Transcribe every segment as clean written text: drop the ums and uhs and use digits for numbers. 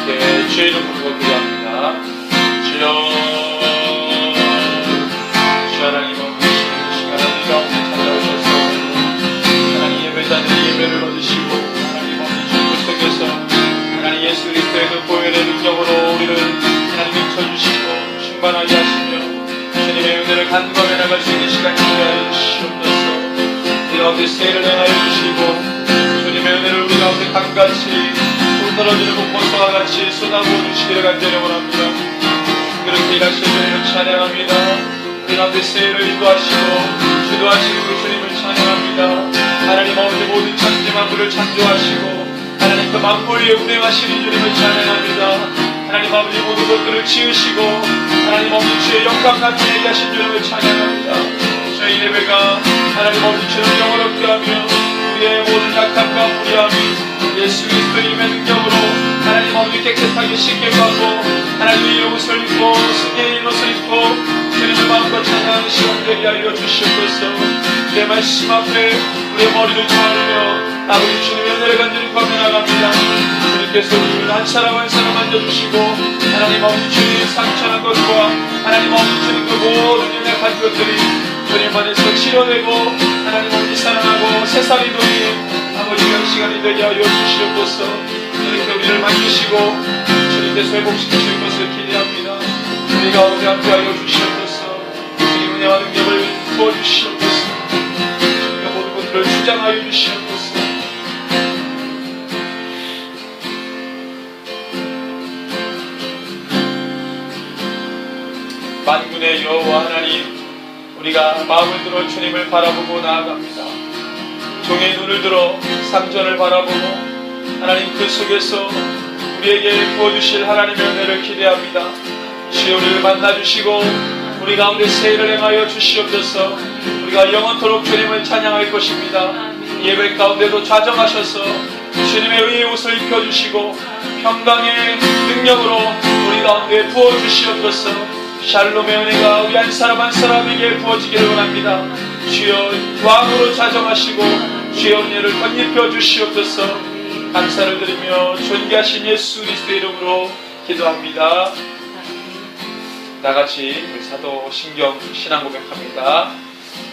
함께 주의 이름 부르고 기도합니다. 주여, 주 하나님 아버지, 하나님 가운데 찾아오셔서 하나님 예배자들의 예배를 얻으시고 하나님 아버지 주님 속에서 하나님 예수 그리스도의 그 보혈의 능력으로 우리를 하나님 쳐주시고 충만하게 하시며 주님의 은혜를 간구하며 나갈 수 있는 시간이 되게 하여 주시옵소서. 우리 가운데 세일을 행하여 주시고 주님의 은혜를 우리 가운데 강같이 쏟 떨어지는 목포수와 같이 쏟아부어 주시기를 간절히 원합니다. 그렇게 일하시는 주님을 찬양합니다. 우리 가운데 세일을 인도하시고 주도하시는 그 주님을 찬양합니다. 하나님 아버지 모든 천지 만물을 창조하시고 하나님 그 만물 위에 운행하시는 주님을 찬양합니다. 하나님 아버지 모든 것들을 지으시고 하나님 아버지 주의 영광 나타내게 하신 주님을 찬양합니다. 저희 예배가 하나님 아버지 주를 영원롭게 하며 우리의 모든 약함과 무리함이 예수 그리스도의 이름의 능력으로 하나님 아버지 깨끗하게 씻게 하고 하나님의 옷을 입고 승리의 옷을 입고 주님의 마음과 찬양하는 시간 되게 하여 주시옵소서. 내 말씀 앞에 우리의 머리를 조아리며 아버지 주님의 은혜를 간절히 구하며 나갑니다. 주님께서 우리를 한 사람 한 사람 만져주시고 하나님 아버지 주님의 상처난 것과 하나님 아버지 주님 그 모든 연약한 것들이 주님 안에서 치료되고 하나님 아버지 사랑하고 세상이 도니 아버지 그 시간이 되게 하여 주시옵소서. 이렇게 우리를 만지시고 주님께서 회복시키실 것을 기대합니다. 우리 가운데 함께하여 주시옵소서. 주님 은혜와 능력을 부어주시옵소서. 주님의 모든 것들을 주장하여 주시옵소서. 만군의 여호와 하나님, 우리가 마음을 들어 주님을 바라보고 나아갑니다. 종의 눈을 들어 상전을 바라보고 하나님 그 속에서 우리에게 부어주실 하나님의 은혜를 기대합니다. 주여 우리를 만나주시고 우리 가운데 세일을 행하여 주시옵소서. 우리가 영원토록 주님을 찬양할 것입니다. 예배 가운데도 좌정하셔서 주님의 의의 옷을 입혀주시고 평강의 능력으로 우리 가운데 부어주시옵소서. 샬롬의 은혜가 우리 한 사람 한 사람에게 부어지기를 원합니다. 주여 왕으로 자정하시고 주여 은혜를 덧입혀 주시옵소서. 감사를 드리며 존귀하신 예수 그리스도의 이름으로 기도합니다. 나같이 사도 신경 신앙 고백합니다.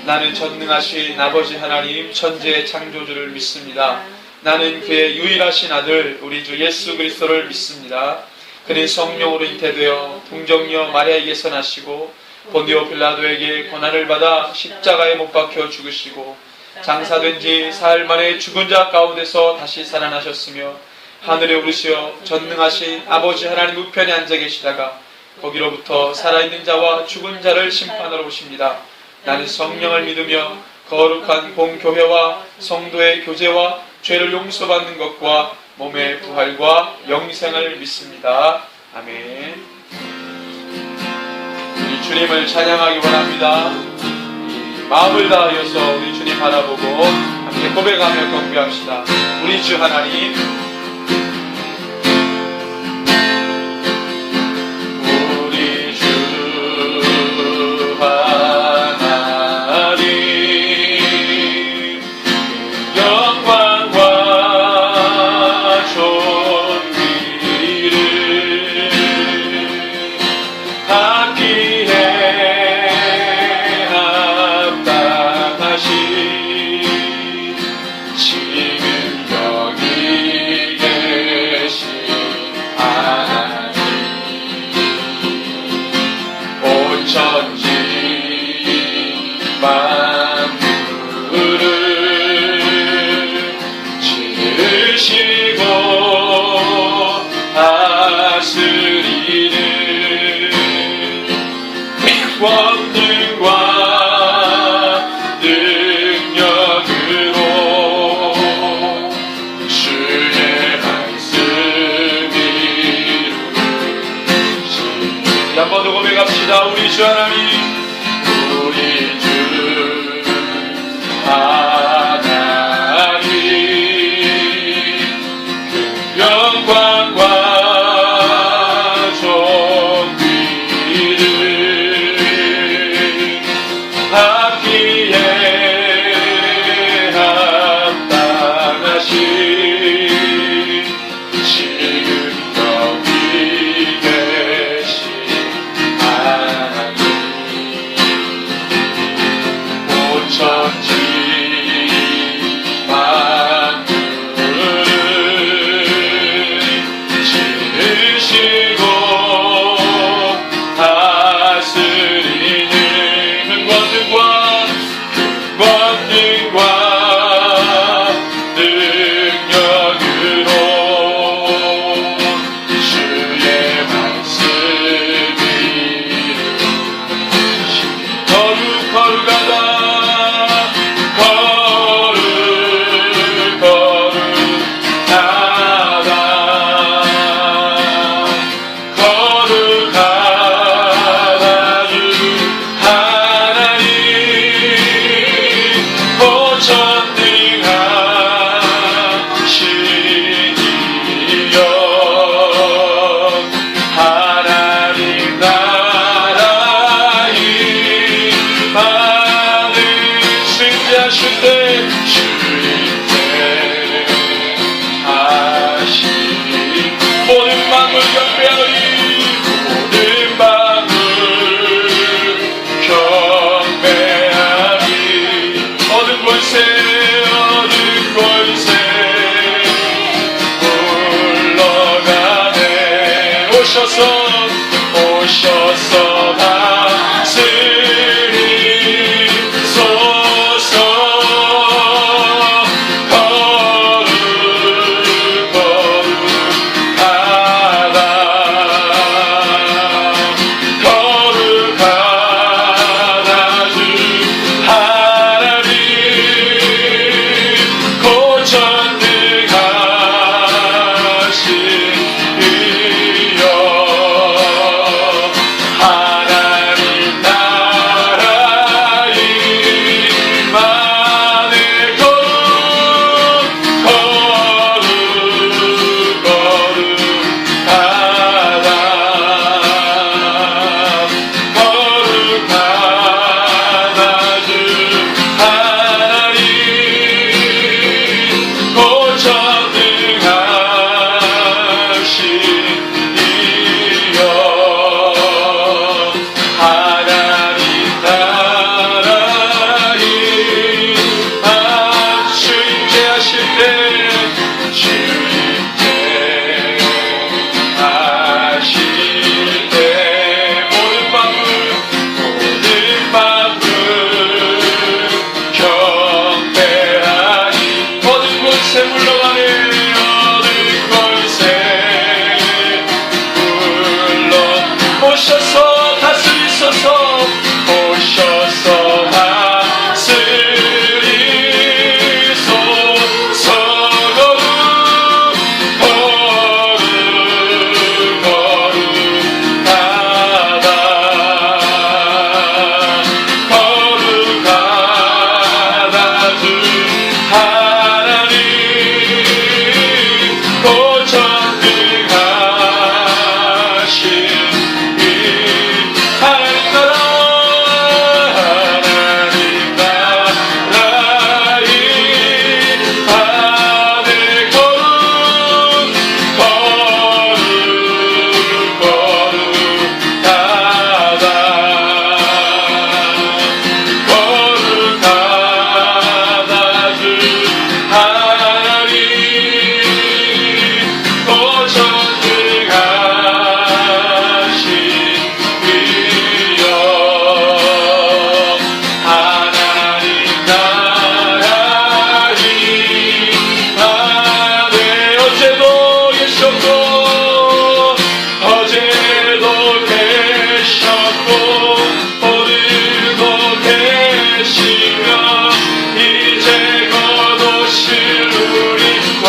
나는 전능하신 아버지 하나님 천지의 창조주를 믿습니다. 나는 그의 유일하신 아들 우리 주 예수 그리스도를 믿습니다. 그는 성령으로 잉태되어 동정녀 마리아에게서 나시고 본디오 빌라도에게 고난을 받아 십자가에 못 박혀 죽으시고 장사된 지 사흘 만에 죽은 자 가운데서 다시 살아나셨으며 하늘에 오르시어 전능하신 아버지 하나님 우편에 앉아 계시다가 거기로부터 살아있는 자와 죽은 자를 심판하러 오십니다. 나는 성령을 믿으며 거룩한 공교회와 성도의 교제와 죄를 용서받는 것과 몸의 부활과 영생을 믿습니다. 아멘. 우리 주님을 찬양하기 원합니다. 마음을 다하여서 우리 주님 바라보고 함께 고백하며 경배합시다. 우리 주 하나님, 우리 주 하나님, 영광과 존귀를 받기에 지금 여기 계신 하나님, 온 천지 만물을 지으시고 다스리는 권능과 한번 더 고백합시다. 우리 주 하나님, 우리 주 하나님, 그 영광과 존귀를 받기에 합당하신 지금 여기 오셔서 다스리소서. 오셔서 다스리소서. 오셔서 다스리소서. 거룩하다 주 하나님 고전능하신 어제도 계셨고 오늘도 계시며 이제 곧 오실 우리 왕.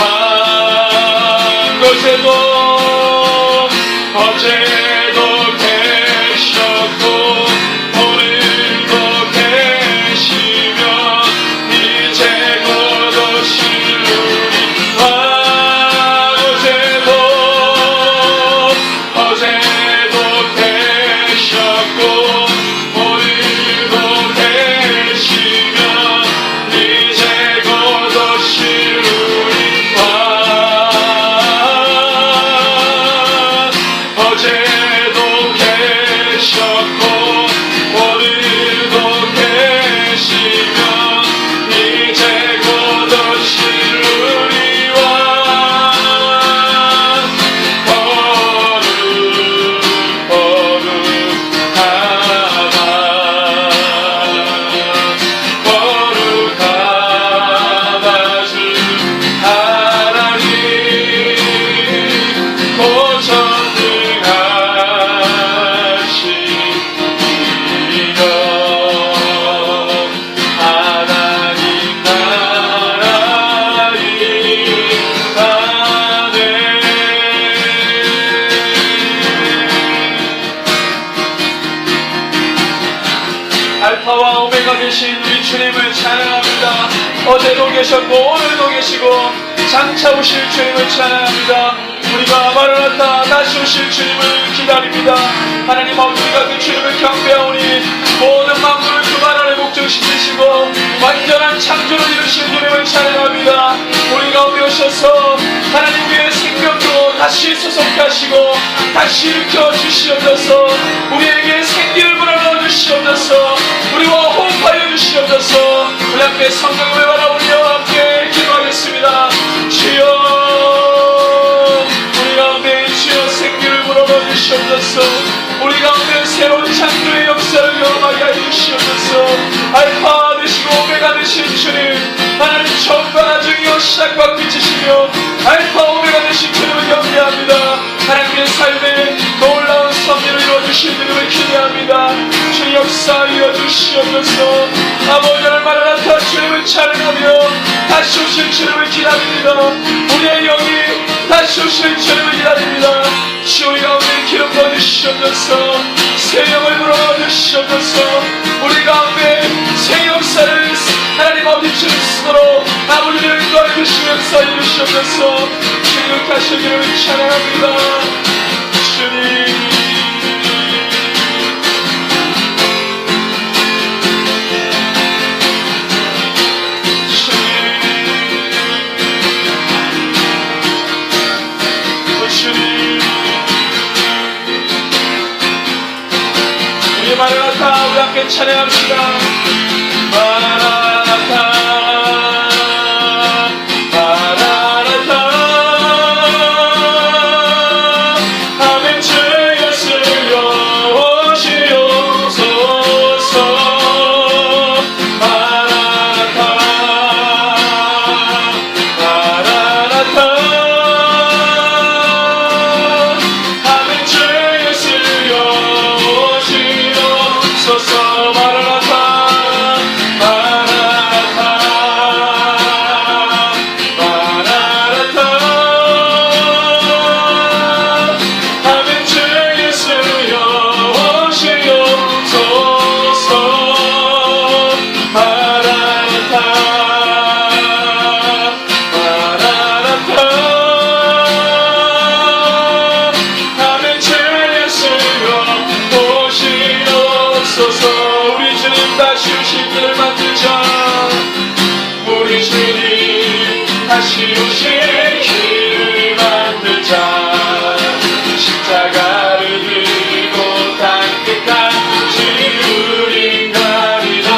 어제도 계셨고 오늘도 계시며 이제 곧 오실 우리 왕. 어제도 계셨고 오늘도 계시며 이제 곧 오실 우리 왕. 거룩하다 주 하나님 고전능하시니라. 하나님 나라의 안에 알파와 오메가 되신 우리 주님을 찬양합니다. 어제도 계셨고 오늘도 계시고 장차 오실 주님을 찬양합니다. 우리가 마라나타 다시 오실 주님을 기다립니다. 하나님 우리가 그 주님을 경배하오니 모든 만물을 그 말 아래 목적시키시고 완전한 창조를 이루신 주님을 찬양합니다. 우리 가운데 오셔서 하나님 우리의 생명도 다시 소속하시고 다시 일으켜 주시옵소서. 우리에게 생기를 불어넣어 주시옵소서. 우리와 호흡하여 주시옵소서. 우리 함께 성령을 바라보며 함께 기도하겠습니다. 주여, 우리 가운데 주여 생기를 불어넣어 주시옵소서. 시작과 끝이시며 알파 오메가 되신 주님을 경배합니다. 하나님의 삶에 놀라운 섭리를 이루어주신 주님을 기대합니다. 주님 역사하여 주시옵소서. 아버지 오늘 마라나타 주님을 찬양하며 다시 오실 주님을 기다립니다. 우리의 영이 다시 오실 주님을 기다립니다. 주 우리 가운데 기름 부어주시옵소서. 새 영을 불어주시옵소서. 우리 가운데 새 역사를 하나님 아버지 주님 스스로 아버지를 인도하여 주시며 역사해 주시옵소서. 주님 다시 기름을 찬양합니다. 주님 우리 마라나타 우리 함께 찬양합시다. 마라나타 마라나타 아멘 주 예수여 오시옵소서. 마라나타 마라나타 아멘 주 예수여 오시옵소서. 마라나타 우리 주님 다시 오실 길을 만들자. 우리 주님 다시 오실 길을 만들자. 십자가를 들고 땅끝까지 우린 가리라.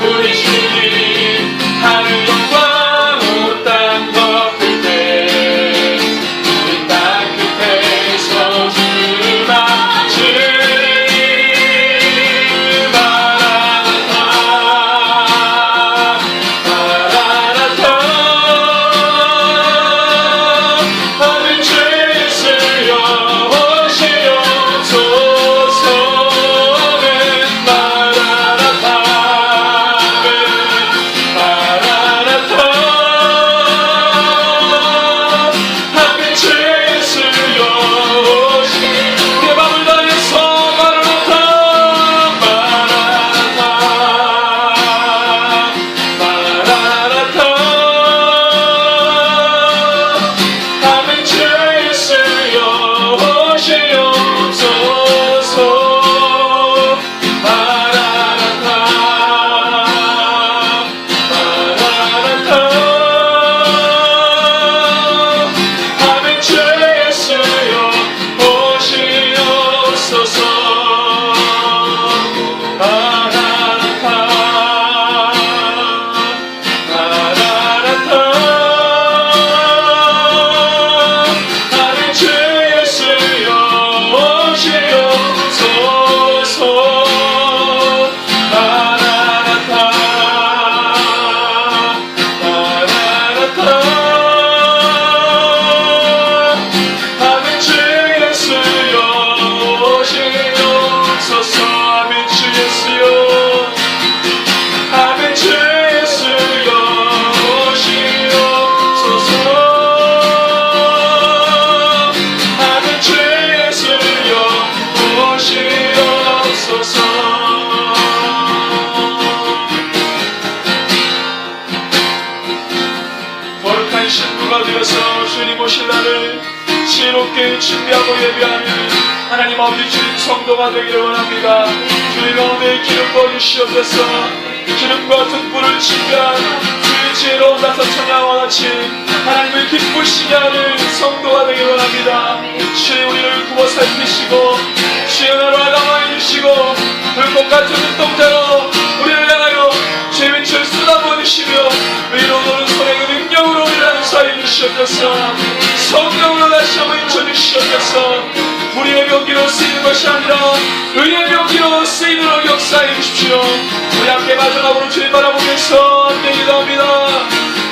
우리 주님 하늘 영광 땅 덮을 때 우리 땅 끝에서 주님 맞을 오실 날을 지혜롭게 준비하고 예배하는 하나님 아버지 주님 성도가 되기를 원합니다. 주님 가운데 기름 부어주시옵소서. 기름과 등불을 준비한 주의 지혜로운 다섯 천양과 같이 하나님을 기쁘시게 하는 성도가 되기를 원합니다. 주의 우리를 구워 살피시고 주의 은혜로 아담하여 주시고 불꽃 같은 눈동자로 우리를 향하여 주의 빛을 쏟아부어주시며 위로 도는 손의 그 능력으로 우리를 항사해 주시옵소서. 성령으로 다시 한번 인쳐주시옵소서. 우리의 병기로 쓰이는 것이 아니라 의의 병기로 쓰이도록 역사해 주십시오. 우리 함께 마지막으로 주님 바라보면서 함께 기도합니다.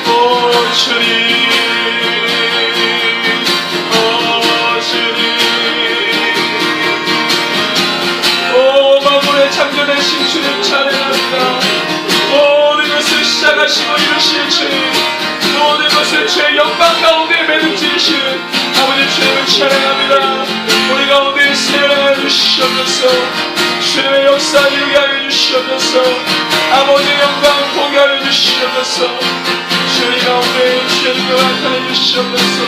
오 주님, 오 주님, 오 만물의 창조되신 주님 찬양합니다. 모든 것을 시작하시고 이루실 주님, 모든 것을 주의 영광 가운데 매듭지으신 아버지 주님을 찬양합니다. 우리 가운데 세례하여 주시옵소서. 주님의 역사 이루게 하여 주시옵소서. 아버지의 영광을 보게 하여 주시옵소서. 주님 가운데 주의 능력을 나타내 주시옵소서.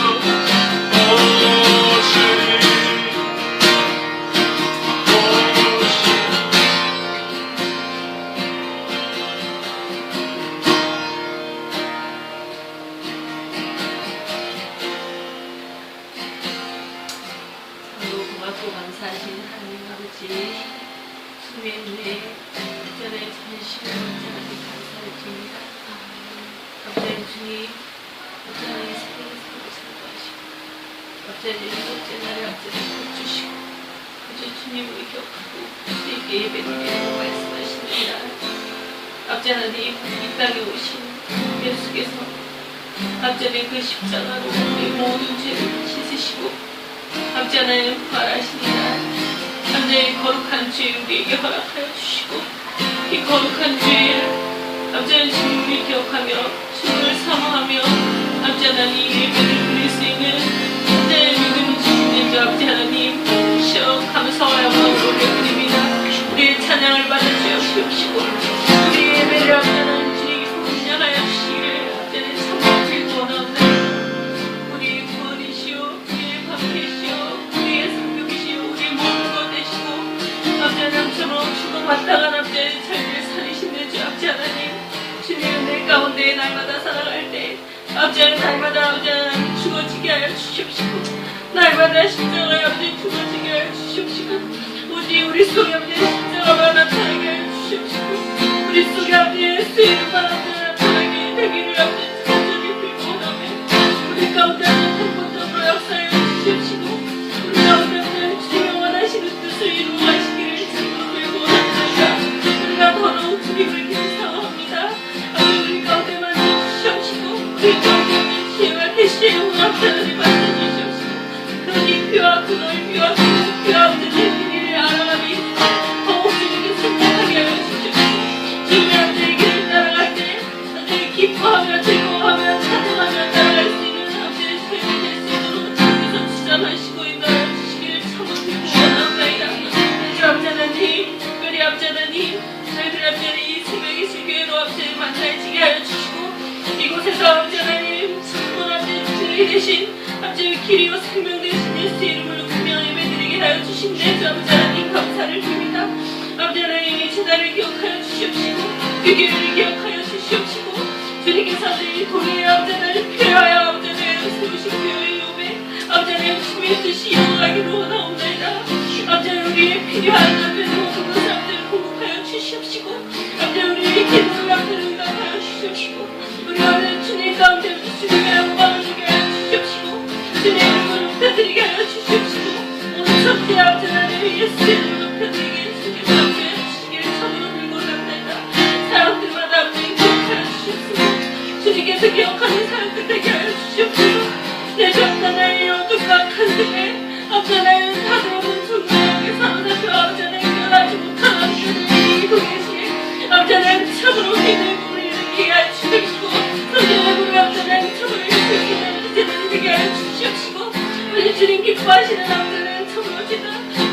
오 주님, 고맙고 감사하신 하나님 아버지, 주님의 은혜, 전에 전심을 온전하게 감사를 드립니다. 갑자기 주님, 온전하게 생명을 살아가시고, 갑자기 일곱째 날에 앞제를 주시고, 그저 주님을 기억하고 주님께 예배드리라고 말씀하십니다. 아버지 하나님, 이 땅에 오신 예수께서 아버지 그 십자가로 우리 모든 죄를 씻으시고 아버지 하나님 부활하시니라. 아버지 거룩한 죄 우리에게 허락하여 주시고 이 거룩한 죄를 아버지 하나님 주님을 기억하며 주님을 사모하며 아버지 하나님 예배를 드릴 수 있는 아버지 믿음을 주시는 주 아버지 하나님 시어 감사와 영광을 올려드립니다. 우리의 찬양을 받아주옵시고 우리의 예배를 아버지 하나님 주님께 분양하여 주시기를 아버지 하나님 참으로 드리고 원하옵나이다. 우리의 구원이시오, 우리의 방패시오, 우리의 상급이시오, 우리의 모든 것 되시고 아버지 하나님처럼 죽어마땅한 아버지의 삶을 살리시는 주 아버지 하나님, 주님의 은혜 가운데 날마다 살아갈 때 아버지 하나님 날마다 아버지 하나님 죽어지게 하여 주시옵시고 날마다 십자가에 아버지 죽어지게 하여 주시옵시고 오직 우리 속에 아버지 십자가가 나타나게 하여 주시옵시고 우리 속에 아버지 예수의 이름만 아버지 나타나게 되기를 아버지 간절히 빌고 원하며 우리 가운데 한 번도 역사하여 주시옵시고 우리 가운데 주님의 원하시는 뜻을 이루어가시기를 주님으로 빌고 원합니다. 우리가 더러운 주님을 감사합니다. 아버지 우리 가운데만 주시옵시고 우리 가운데 지혜와 계시의 영을 나타나게 만들어주시옵시고 그 깊이와 그 넓이와 그 높이와 아버지 길이를 알아가니 더욱 주님께 선택하게 하여 주시옵시고 주님의 아버지의 길을 따라갈 때 아버지 기뻐하며 즐거워하며 찬양하며 따라갈 수 있는 아버지의 삶이 될 수 있도록 주님께서 주장하시고 인도하여 주시기를 참으로 빌고 원하옵나이다. 주 아버지 하나님, 특별히 아버지 하나님, 저희들 아버지 하나님 이 새벽에 주교회로 아버지 만나지게 하여 주시고 이곳에서 아버지 하나님 참으로 아버지 주님 대신 아버지 길이요 생명 되신 예수 이름으로 분명 예배드리게 하여 주신 내 주 아버지 하나님 감사를 드립니다. 아버지 하나님 이 재단을 기억하여 주시옵시고 그 교회를 기억하여 주시옵시고 주님께서 아버지 도리의 아버지 하나님 필요하여 아버지 하나님 세우신 교회의 요배 아버지 하나님 주님의 뜻이 이루어가기로 원하옵나이다. 아버지 하나님 우리의 필요한 아버지 모든 것을 아버지 공급하여 주시옵시고 아버지 우리의 기도를 아버지 응답하여 주시옵시고 우리 아버지 주님 가운데 주님의 영광을 주게 하여 주시옵시고 주님의 이름을 높여드리게 하여 주시옵시고 오늘 첫째 아버지 하나님 예수의 이름을 높여드리게 주님께서 함께해 주시기를 참으로 빌고 원합니다. 사람들마다 아버지 기억하여 주시옵시고 주님께서 기억하는 사람들 되게 하여 주시옵시고 내 정단의 어둠과 간등에 아버지 하나님 다들어본 존재에게 사로잡혀 아버지 하나님 변하지 못한 아버지를 이기고 계시니 아버지 하나님 참으로 믿음의 문을 일으키게 하여 주시옵시고 성령의 문을 아버지 하나님 참으로 일으키는 제자들 되게 하여 주시옵시고 우리 주님 기뻐하시는 아버지 하나님 참으로 제자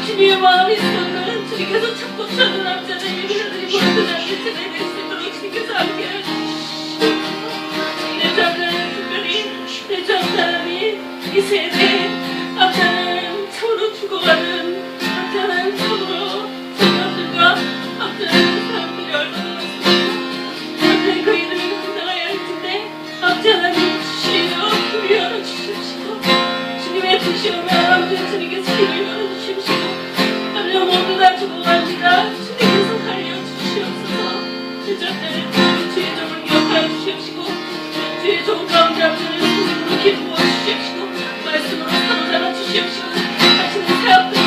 주님의 마음이 쏟는 주님께서 찾고 찾는 아버지 하나님 예배자들이 보여주는 아버지 제자들이 될 수 있도록 주님께서 함께 하여 주시옵시고 내 자들은 특별히 내 자들이 이 세대에 아버지 하나님 참으로 죽어가는 아버지 하나님 참으로 청년들과 아버지 하나님 사람들이 얼마나 많습니까? 아버지 그 이들을 감당해야 할 텐데 아버지 하나님 주시며 길을 열어주시옵시고 주님의 뜻이 오면 아버지 주님께서 길을 열어주시옵시고 아버지 모두 다 죽어갑니다. 주님께서 살려주시옵소서 내 자들은 주의 종을 기억하여 주시옵시고 주의 종 가운데 아버지 하나님 기도해 주시옵시고 말씀으로 사로잡아 주시옵시고 하시는 사역들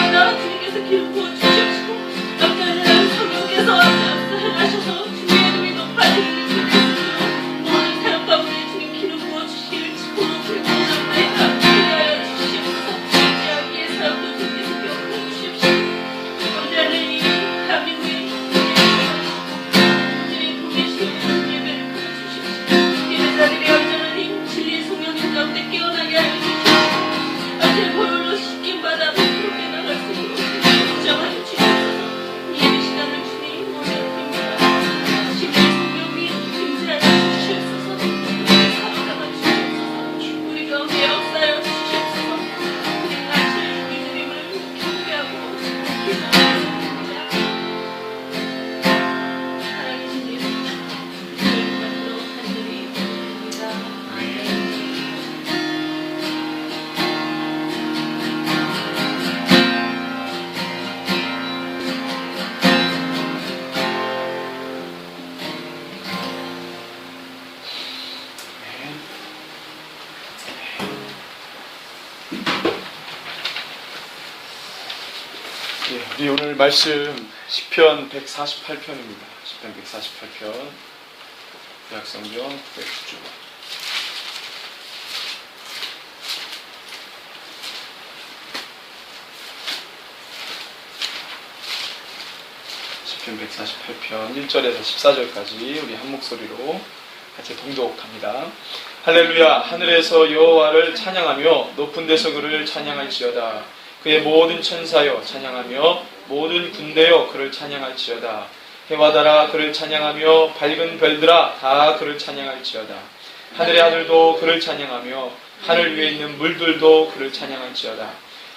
우리 오늘 말씀 시편 148편입니다. 시편 148편 구약성경 900주. 시편 148편 1절에서 14절까지 우리 한 목소리로 같이 동독합니다. 할렐루야. 하늘에서 여호와를 찬양하며 높은 데서 그를 찬양할지어다. 그의 모든 천사여 찬양하며 모든 군대여 그를 찬양할지어다. 해와 달아 그를 찬양하며 밝은 별들아 다 그를 찬양할지어다. 하늘의 하늘도 그를 찬양하며 하늘 위에 있는 물들도 그를 찬양할지어다.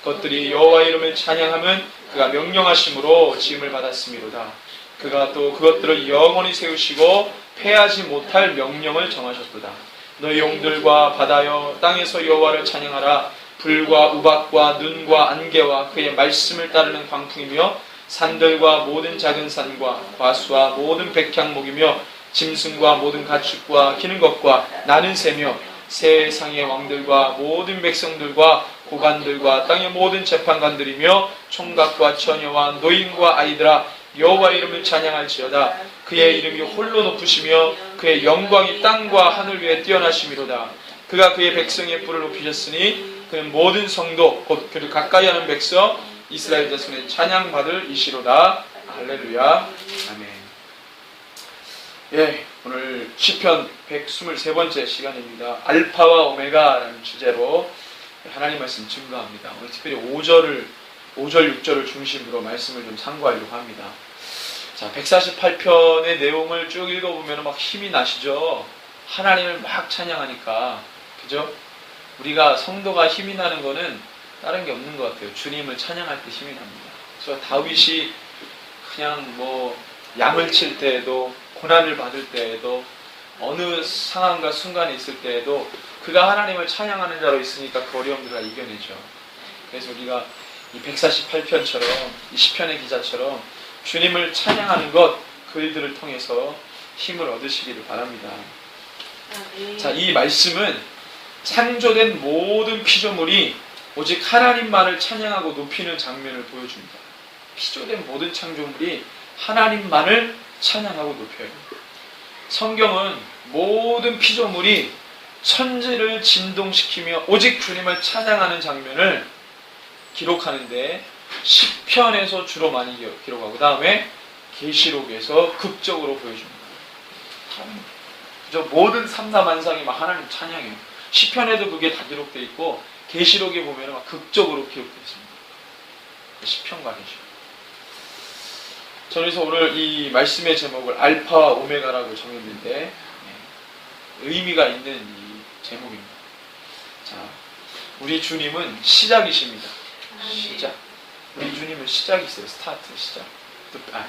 것들이 여호와 이름을 찬양하면 그가 명령하심으로 지음을 받았음이로다. 그가 또 그것들을 영원히 세우시고 패하지 못할 명령을 정하셨도다. 너희 용들과 바다여 땅에서 여호와를 찬양하라. 불과 우박과 눈과 안개와 그의 말씀을 따르는 광풍이며 산들과 모든 작은 산과 과수와 모든 백향목이며 짐승과 모든 가축과 기는 것과 나는 새며 세상의 왕들과 모든 백성들과 고관들과 땅의 모든 재판관들이며 총각과 처녀와 노인과 아이들아 여호와 이름을 찬양할지어다. 그의 이름이 홀로 높으시며 그의 영광이 땅과 하늘 위에 뛰어나심이로다. 그가 그의 백성의 뿔을 높이셨으니 그는 모든 성도 곧 그를 가까이 하는 백성 이스라엘 자손의 찬양받을 이시로다. 할렐루야. 아멘. 예, 오늘 시편 123번째 시간입니다. 알파와 오메가라는 주제로 하나님 말씀 증거합니다. 오늘 특별히 5절 6절을 중심으로 말씀을 좀 상고하려고 합니다. 자, 148편의 내용을 쭉 읽어보면 막 힘이 나시죠? 하나님을 막 찬양하니까. 그죠? 우리가 성도가 힘이 나는 거는 다른 게 없는 것 같아요. 주님을 찬양할 때 힘이 납니다. 그래서 다윗이 그냥 양을 칠 때에도 고난을 받을 때에도 어느 상황과 순간에 있을 때에도 그가 하나님을 찬양하는 자로 있으니까 그 어려움들을 이겨내죠. 그래서 우리가 이 148편처럼 이 시편의 기자처럼 주님을 찬양하는 것 그 일들을 통해서 힘을 얻으시기를 바랍니다. 자, 이 말씀은 창조된 모든 피조물이 오직 하나님만을 찬양하고 높이는 장면을 보여줍니다. 피조된 모든 창조물이 하나님만을 찬양하고 높여요. 성경은 모든 피조물이 천지를 진동시키며 오직 주님을 찬양하는 장면을 기록하는데 시편에서 주로 많이 기록하고 그 다음에 계시록에서 극적으로 보여줍니다. 그저 모든 삼라만상이 막 하나님 찬양해요. 시편에도 그게 다 기록되어 있고 계시록에 보면 막 극적으로 기록되어 있습니다. 시편과 계시록. 저는 그래서 오늘 이 말씀의 제목을 알파와 오메가라고 정했는데 의미가 있는 이 제목입니다. 자, 우리 주님은 시작이십니다. 시작. 우리 주님은 시작이 있어요. 스타트, 시작.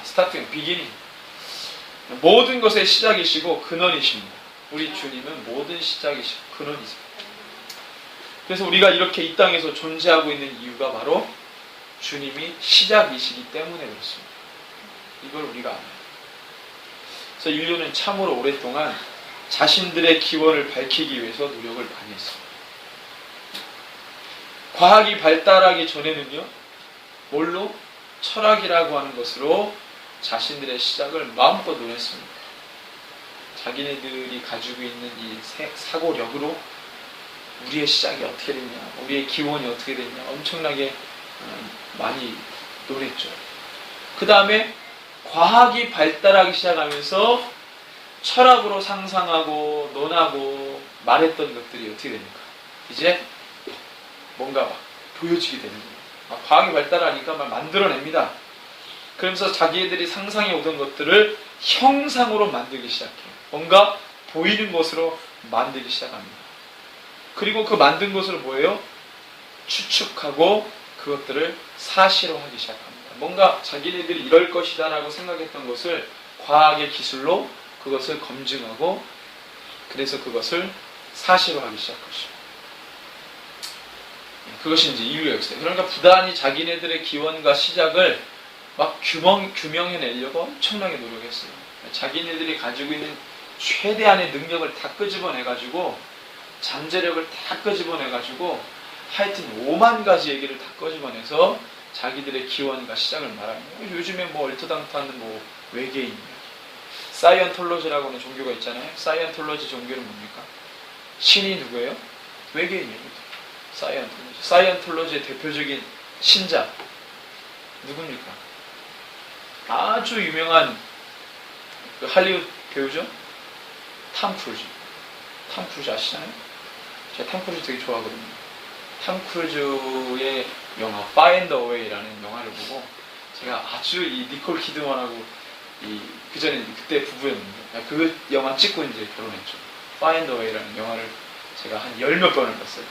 스타트는 비기닝. 모든 것의 시작이시고 근원이십니다. 우리 주님은 모든 시작이시고 근원이십니다. 그래서 우리가 이렇게 이 땅에서 존재하고 있는 이유가 바로 주님이 시작이시기 때문에 그렇습니다. 이걸 우리가 알아요. 그래서 인류는 참으로 오랫동안 자신들의 기원을 밝히기 위해서 노력을 많이 했습니다. 과학이 발달하기 전에는요, 뭘로? 철학이라고 하는 것으로 자신들의 시작을 마음껏 논했습니다. 자기네들이 가지고 있는 이 사고력으로 우리의 시작이 어떻게 됐냐, 우리의 기원이 어떻게 됐냐 엄청나게 많이 논했죠. 그 다음에 과학이 발달하기 시작하면서 철학으로 상상하고 논하고 말했던 것들이 어떻게 됩니까? 이제 뭔가 막 보여지게 되는 거예요. 과학이 발달하니까 막 만들어냅니다. 그러면서 자기들이 상상해 오던 것들을 형상으로 만들기 시작해요. 뭔가 보이는 것으로 만들기 시작합니다. 그리고 그 만든 것을 뭐예요? 추측하고 그것들을 사실화하기 시작합니다. 뭔가 자기네들이 이럴 것이다 라고 생각했던 것을 과학의 기술로 그것을 검증하고 그래서 그것을 사실화하기 시작한 것입니다. 그것이 이제 인류의 역사예요. 그러니까 부단히 자기네들의 기원과 시작을 막 규명해내려고 엄청나게 노력했어요. 자기네들이 가지고 있는 최대한의 능력을 다 끄집어내가지고 잠재력을 다 끄집어내가지고 하여튼 5만 가지 얘기를 다 끄집어내서 자기들의 기원과 시작을 말합니다. 요즘에 뭐 얼토당토하는 뭐 외계인, 사이언톨로지라고 하는 종교가 있잖아요. 사이언톨로지 종교는 뭡니까? 신이 누구예요? 외계인이에요. 사이언톨로지의 대표적인 신자 누굽니까? 아주 유명한 그 할리우드 배우죠? 탐 크루즈. 탐 크루즈 아시잖아요? 제가 탐 크루즈 되게 좋아하거든요. 탐 크루즈의 영화 파인드 어웨이라는 영화를 보고 제가 아주 이 니콜 키드만하고 그전에 그때 부부였는데 그 영화 찍고 이제 결혼했죠. 파인드 어웨이라는 영화를 제가 한 10몇 번을 봤어요.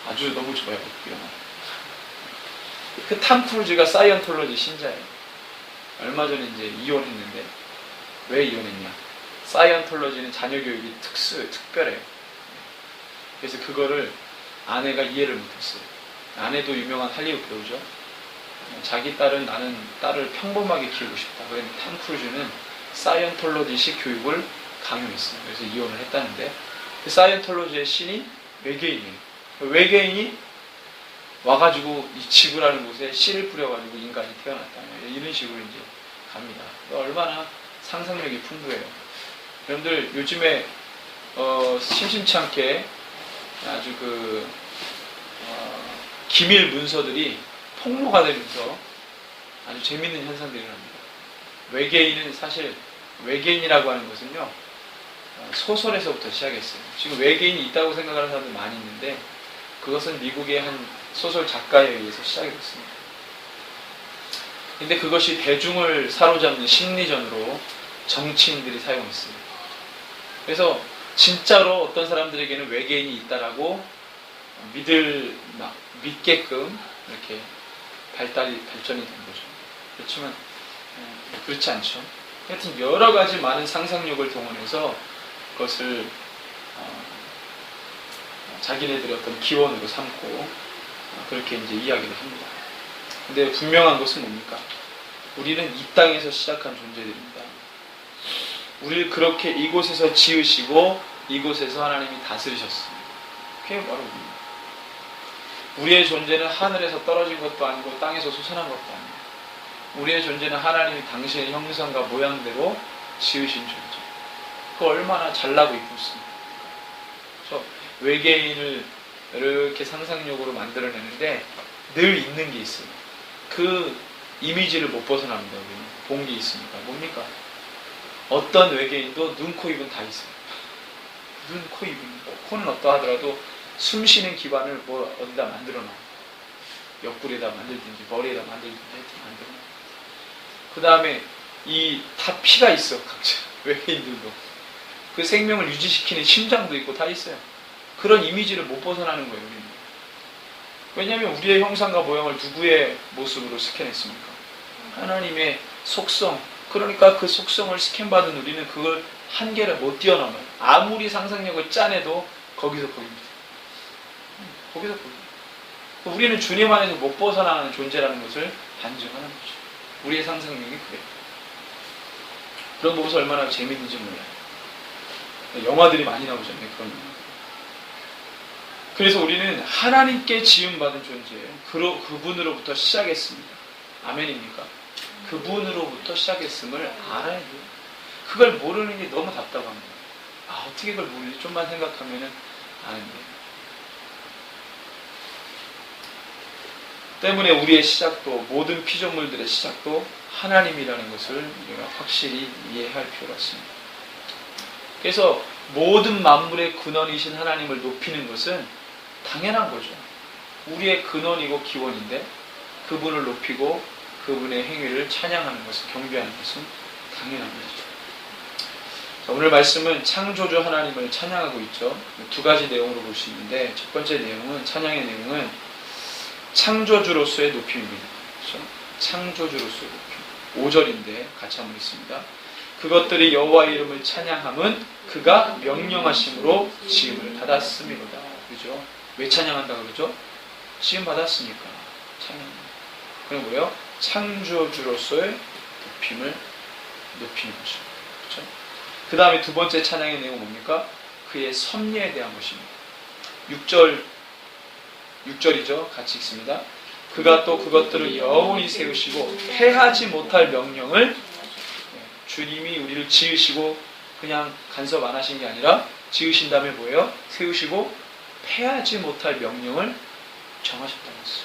아주 너무 좋아요, 그 영화. 그 탐 크루즈가 사이언톨로지 신자예요. 얼마 전에 이제 이혼했는데 왜 이혼했냐? 사이언톨로지는 자녀 교육이 특별해요. 그래서 그거를 아내가 이해를 못했어요. 아내도 유명한 할리우드 배우죠. 자기 딸은 나는 딸을 평범하게 키우고 싶다. 그런데 탐 크루즈는 사이언톨로지식 교육을 강요했어요. 그래서 이혼을 했다는데 그 사이언톨로지의 신이 외계인이에요. 외계인이 와가지고 이 지구라는 곳에 씨를 뿌려가지고 인간이 태어났다. 이런 식으로 이제 갑니다. 얼마나 상상력이 풍부해요. 여러분들 요즘에 심심치 않게 아주 기밀 문서들이 폭로가 되면서 아주 재밌는 현상들이 일어납니다. 외계인은 사실 외계인이라고 하는 것은요 소설에서부터 시작했어요. 지금 외계인이 있다고 생각하는 사람들 많이 있는데 그것은 미국의 한 소설 작가에 의해서 시작이 됐습니다. 근데 그것이 대중을 사로잡는 심리전으로 정치인들이 사용했어요. 그래서 진짜로 어떤 사람들에게는 외계인이 있다라고 믿게끔 이렇게 발전이 된 거죠. 그렇지만 그렇지 않죠. 하여튼 여러 가지 많은 상상력을 동원해서 그것을 자기네들의 어떤 기원으로 삼고 그렇게 이제 이야기를 합니다. 근데 분명한 것은 뭡니까? 우리는 이 땅에서 시작한 존재들입니다. 우리를 그렇게 이곳에서 지으시고 이곳에서 하나님이 다스리셨습니다. 그게 바로 우리입니다. 우리의 존재는 하늘에서 떨어진 것도 아니고 땅에서 솟아난 것도 아니고 우리의 존재는 하나님이 당신의 형상과 모양대로 지으신 존재. 그 얼마나 잘나고 이쁘습니까? 그래서 외계인을 이렇게 상상력으로 만들어내는데 늘 있는 게 있어요. 그 이미지를 못 벗어납니다. 우리는 본 게 있습니까? 뭡니까? 어떤 외계인도 눈, 코, 입은 다 있어요. 눈, 코, 입은 코는 어떠하더라도 숨 쉬는 기관을 뭐 어디다 만들어 놔요. 옆구리에다 만들든지 머리에다 만들든지 만들어 놔요. 그 다음에 다 피가 있어. 각자 외계인들도 그 생명을 유지시키는 심장도 있고 다 있어요. 그런 이미지를 못 벗어나는 거예요. 우리는. 왜냐하면 우리의 형상과 모양을 누구의 모습으로 스캔했습니까? 하나님의 속성. 그러니까 그 속성을 스캔받은 우리는 그걸 한계를 못 뛰어넘어요. 아무리 상상력을 짜내도 거기서 거기입니다. 거기서 거기. 우리는 주님 안에서 못 벗어나는 존재라는 것을 반증하는 거죠. 우리의 상상력이 그래요. 그런 거 보면서 얼마나 재밌는지 몰라요. 영화들이 많이 나오잖아요. 그런 영화. 그래서 우리는 하나님께 지음받은 존재예요. 그분으로부터 시작했습니다. 아멘입니까? 그분으로부터 시작했음을 알아야 돼요. 그걸 모르는 게 너무 답답합니다. 어떻게 그걸 모르지? 좀만 생각하면은 아는데. 때문에 우리의 시작도 모든 피조물들의 시작도 하나님이라는 것을 우리가 확실히 이해할 필요가 있습니다. 그래서 모든 만물의 근원이신 하나님을 높이는 것은 당연한 거죠. 우리의 근원이고 기원인데 그분을 높이고 그분의 행위를 찬양하는 것은 경배하는 것은 당연한 거죠. 자, 오늘 말씀은 창조주 하나님을 찬양하고 있죠. 두 가지 내용으로 볼 수 있는데 첫 번째 내용은 찬양의 내용은 창조주로서의 높임입니다. 그렇죠? 창조주로서의 높임. 5절인데 같이 한번 읽습니다. 그것들이 여호와의 이름을 찬양함은 그가 명령하심으로 지음을 받았음이로다. 그죠? 왜 찬양한다고 그러죠? 지음 받았으니까 찬양합니다. 그럼 뭐예요? 창조주로서의 높임을 높이는 거죠. 그렇죠? 그 다음에 두 번째 찬양의 내용은 뭡니까? 그의 섭리에 대한 것입니다. 6절이죠. 같이 읽습니다. 그가 또 그것들을 영원히 세우시고 패하지 못할 명령을 주님이 우리를 지으시고 그냥 간섭 안 하신 게 아니라 지으신 다음에 뭐예요? 세우시고 패하지 못할 명령을 정하셨다는 것이죠.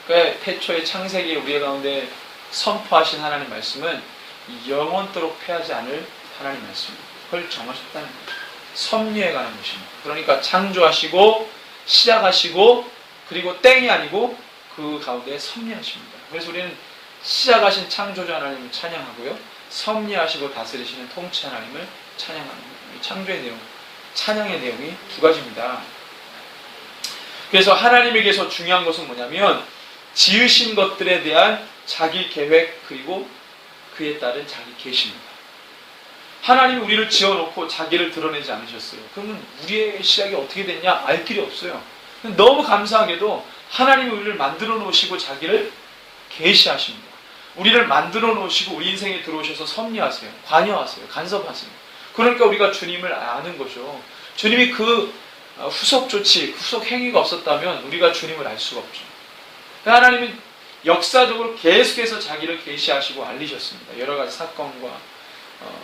그러니까 태초의 창세기에 우리 가운데 선포하신 하나님 말씀은 영원토록 패하지 않을 하나님 말씀입니다. 그걸 정하셨다는 거예요. 섭리에 관한 것입니다. 그러니까 창조하시고 시작하시고 그리고 땡이 아니고 그 가운데 섭리하십니다. 그래서 우리는 시작하신 창조주 하나님을 찬양하고요. 섭리하시고 다스리시는 통치 하나님을 찬양합니다. 창조의 내용, 찬양의 내용이 두 가지입니다. 그래서 하나님에게서 중요한 것은 뭐냐면 지으신 것들에 대한 자기 계획 그리고 그에 따른 자기 계시입니다. 하나님이 우리를 지어놓고 자기를 드러내지 않으셨어요. 그러면 우리의 시작이 어떻게 됐냐? 알 길이 없어요. 너무 감사하게도 하나님이 우리를 만들어 놓으시고 자기를 계시하십니다. 우리를 만들어 놓으시고 우리 인생에 들어오셔서 섭리하세요. 관여하세요. 간섭하세요. 그러니까 우리가 주님을 아는 거죠. 주님이 그 후속 조치, 후속 행위가 없었다면 우리가 주님을 알 수가 없죠. 하나님은 역사적으로 계속해서 자기를 계시하시고 알리셨습니다. 여러 가지 사건과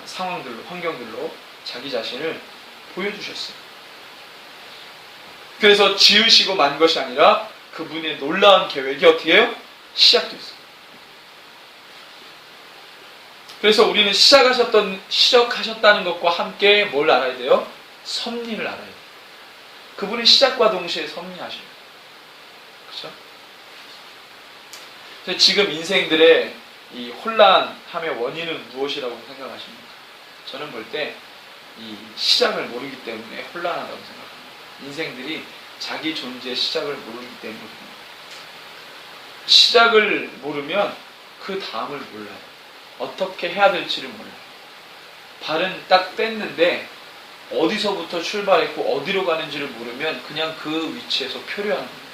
상황들로, 환경들로 자기 자신을 보여주셨어요. 그래서 지으시고 만 것이 아니라 그분의 놀라운 계획이 어떻게 해요? 시작됐어요. 그래서 우리는 시작하셨다는 것과 함께 뭘 알아야 돼요? 섭리를 알아야 돼요. 그분은 시작과 동시에 섭리하셔요. 그렇죠? 지금 인생들의 이 혼란함의 원인은 무엇이라고 생각하십니까? 저는 볼 때 이 시작을 모르기 때문에 혼란하다고 생각합니다. 인생들이 자기 존재의 시작을 모르기 때문입니다. 시작을 모르면 그 다음을 몰라요. 어떻게 해야 될지를 몰라요. 발은 딱 뗐는데 어디서부터 출발했고 어디로 가는지를 모르면 그냥 그 위치에서 표류하는 겁니다.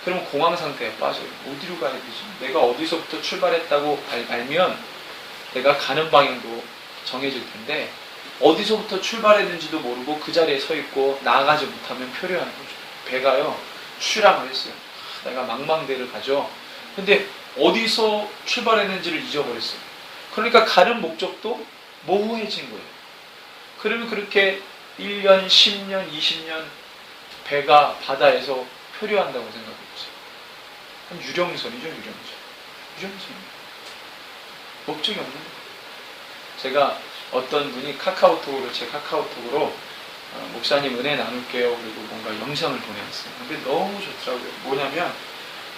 그러면 공황 상태에 빠져요. 어디로 가야 되지? 내가 어디서부터 출발했다고 알면 내가 가는 방향도 정해질 텐데 어디서부터 출발했는지도 모르고 그 자리에 서 있고 나아가지 못하면 표류하는 거죠. 배가요 출항을 했어요. 내가 망망대를 가죠. 근데 어디서 출발했는지를 잊어버렸어요. 그러니까 가는 목적도 모호해진 거예요. 그러면 그렇게 1년, 10년, 20년 배가 바다에서 표류한다고 생각했죠. 그럼 유령선이죠, 유령선입니다. 목적이 없는 거예요. 제가 어떤 분이 제 카카오톡으로 목사님 은혜 나눌게요. 그리고 뭔가 영상을 보내왔어요. 근데 너무 좋더라고요. 뭐냐면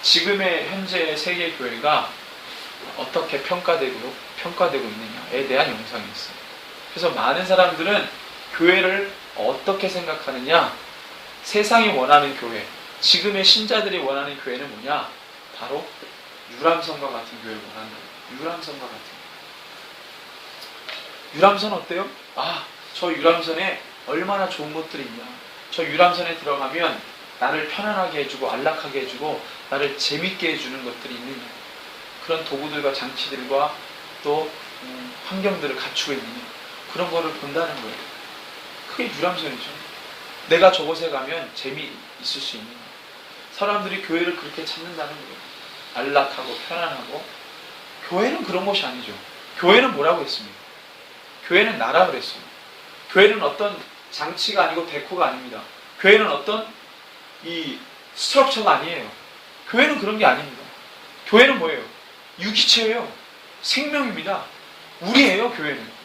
지금의 현재 세계 교회가 어떻게 평가되고 있느냐에 대한 영상이 있어요. 그래서 많은 사람들은 교회를 어떻게 생각하느냐? 세상이 원하는 교회, 지금의 신자들이 원하는 교회는 뭐냐? 바로 유람선과 같은 교회를 원하는 거예요. 유람선과 같은 교회. 유람선 어때요? 저 유람선에 얼마나 좋은 것들이 있냐. 저 유람선에 들어가면 나를 편안하게 해주고 안락하게 해주고 나를 재밌게 해주는 것들이 있느냐. 그런 도구들과 장치들과 또 환경들을 갖추고 있느냐. 그런 거를 본다는 거예요. 그게 유람선이죠. 내가 저곳에 가면 재미있을 수 있는 거예요. 사람들이 교회를 그렇게 찾는다는 거예요. 안락하고 편안하고. 교회는 그런 것이 아니죠. 교회는 뭐라고 했습니까? 교회는 나라 그랬어요. 교회는 어떤 장치가 아니고 데코가 아닙니다. 교회는 어떤 이 스트럭처가 아니에요. 교회는 그런 게 아닙니다. 교회는 뭐예요? 유기체예요. 생명입니다. 우리예요, 교회는.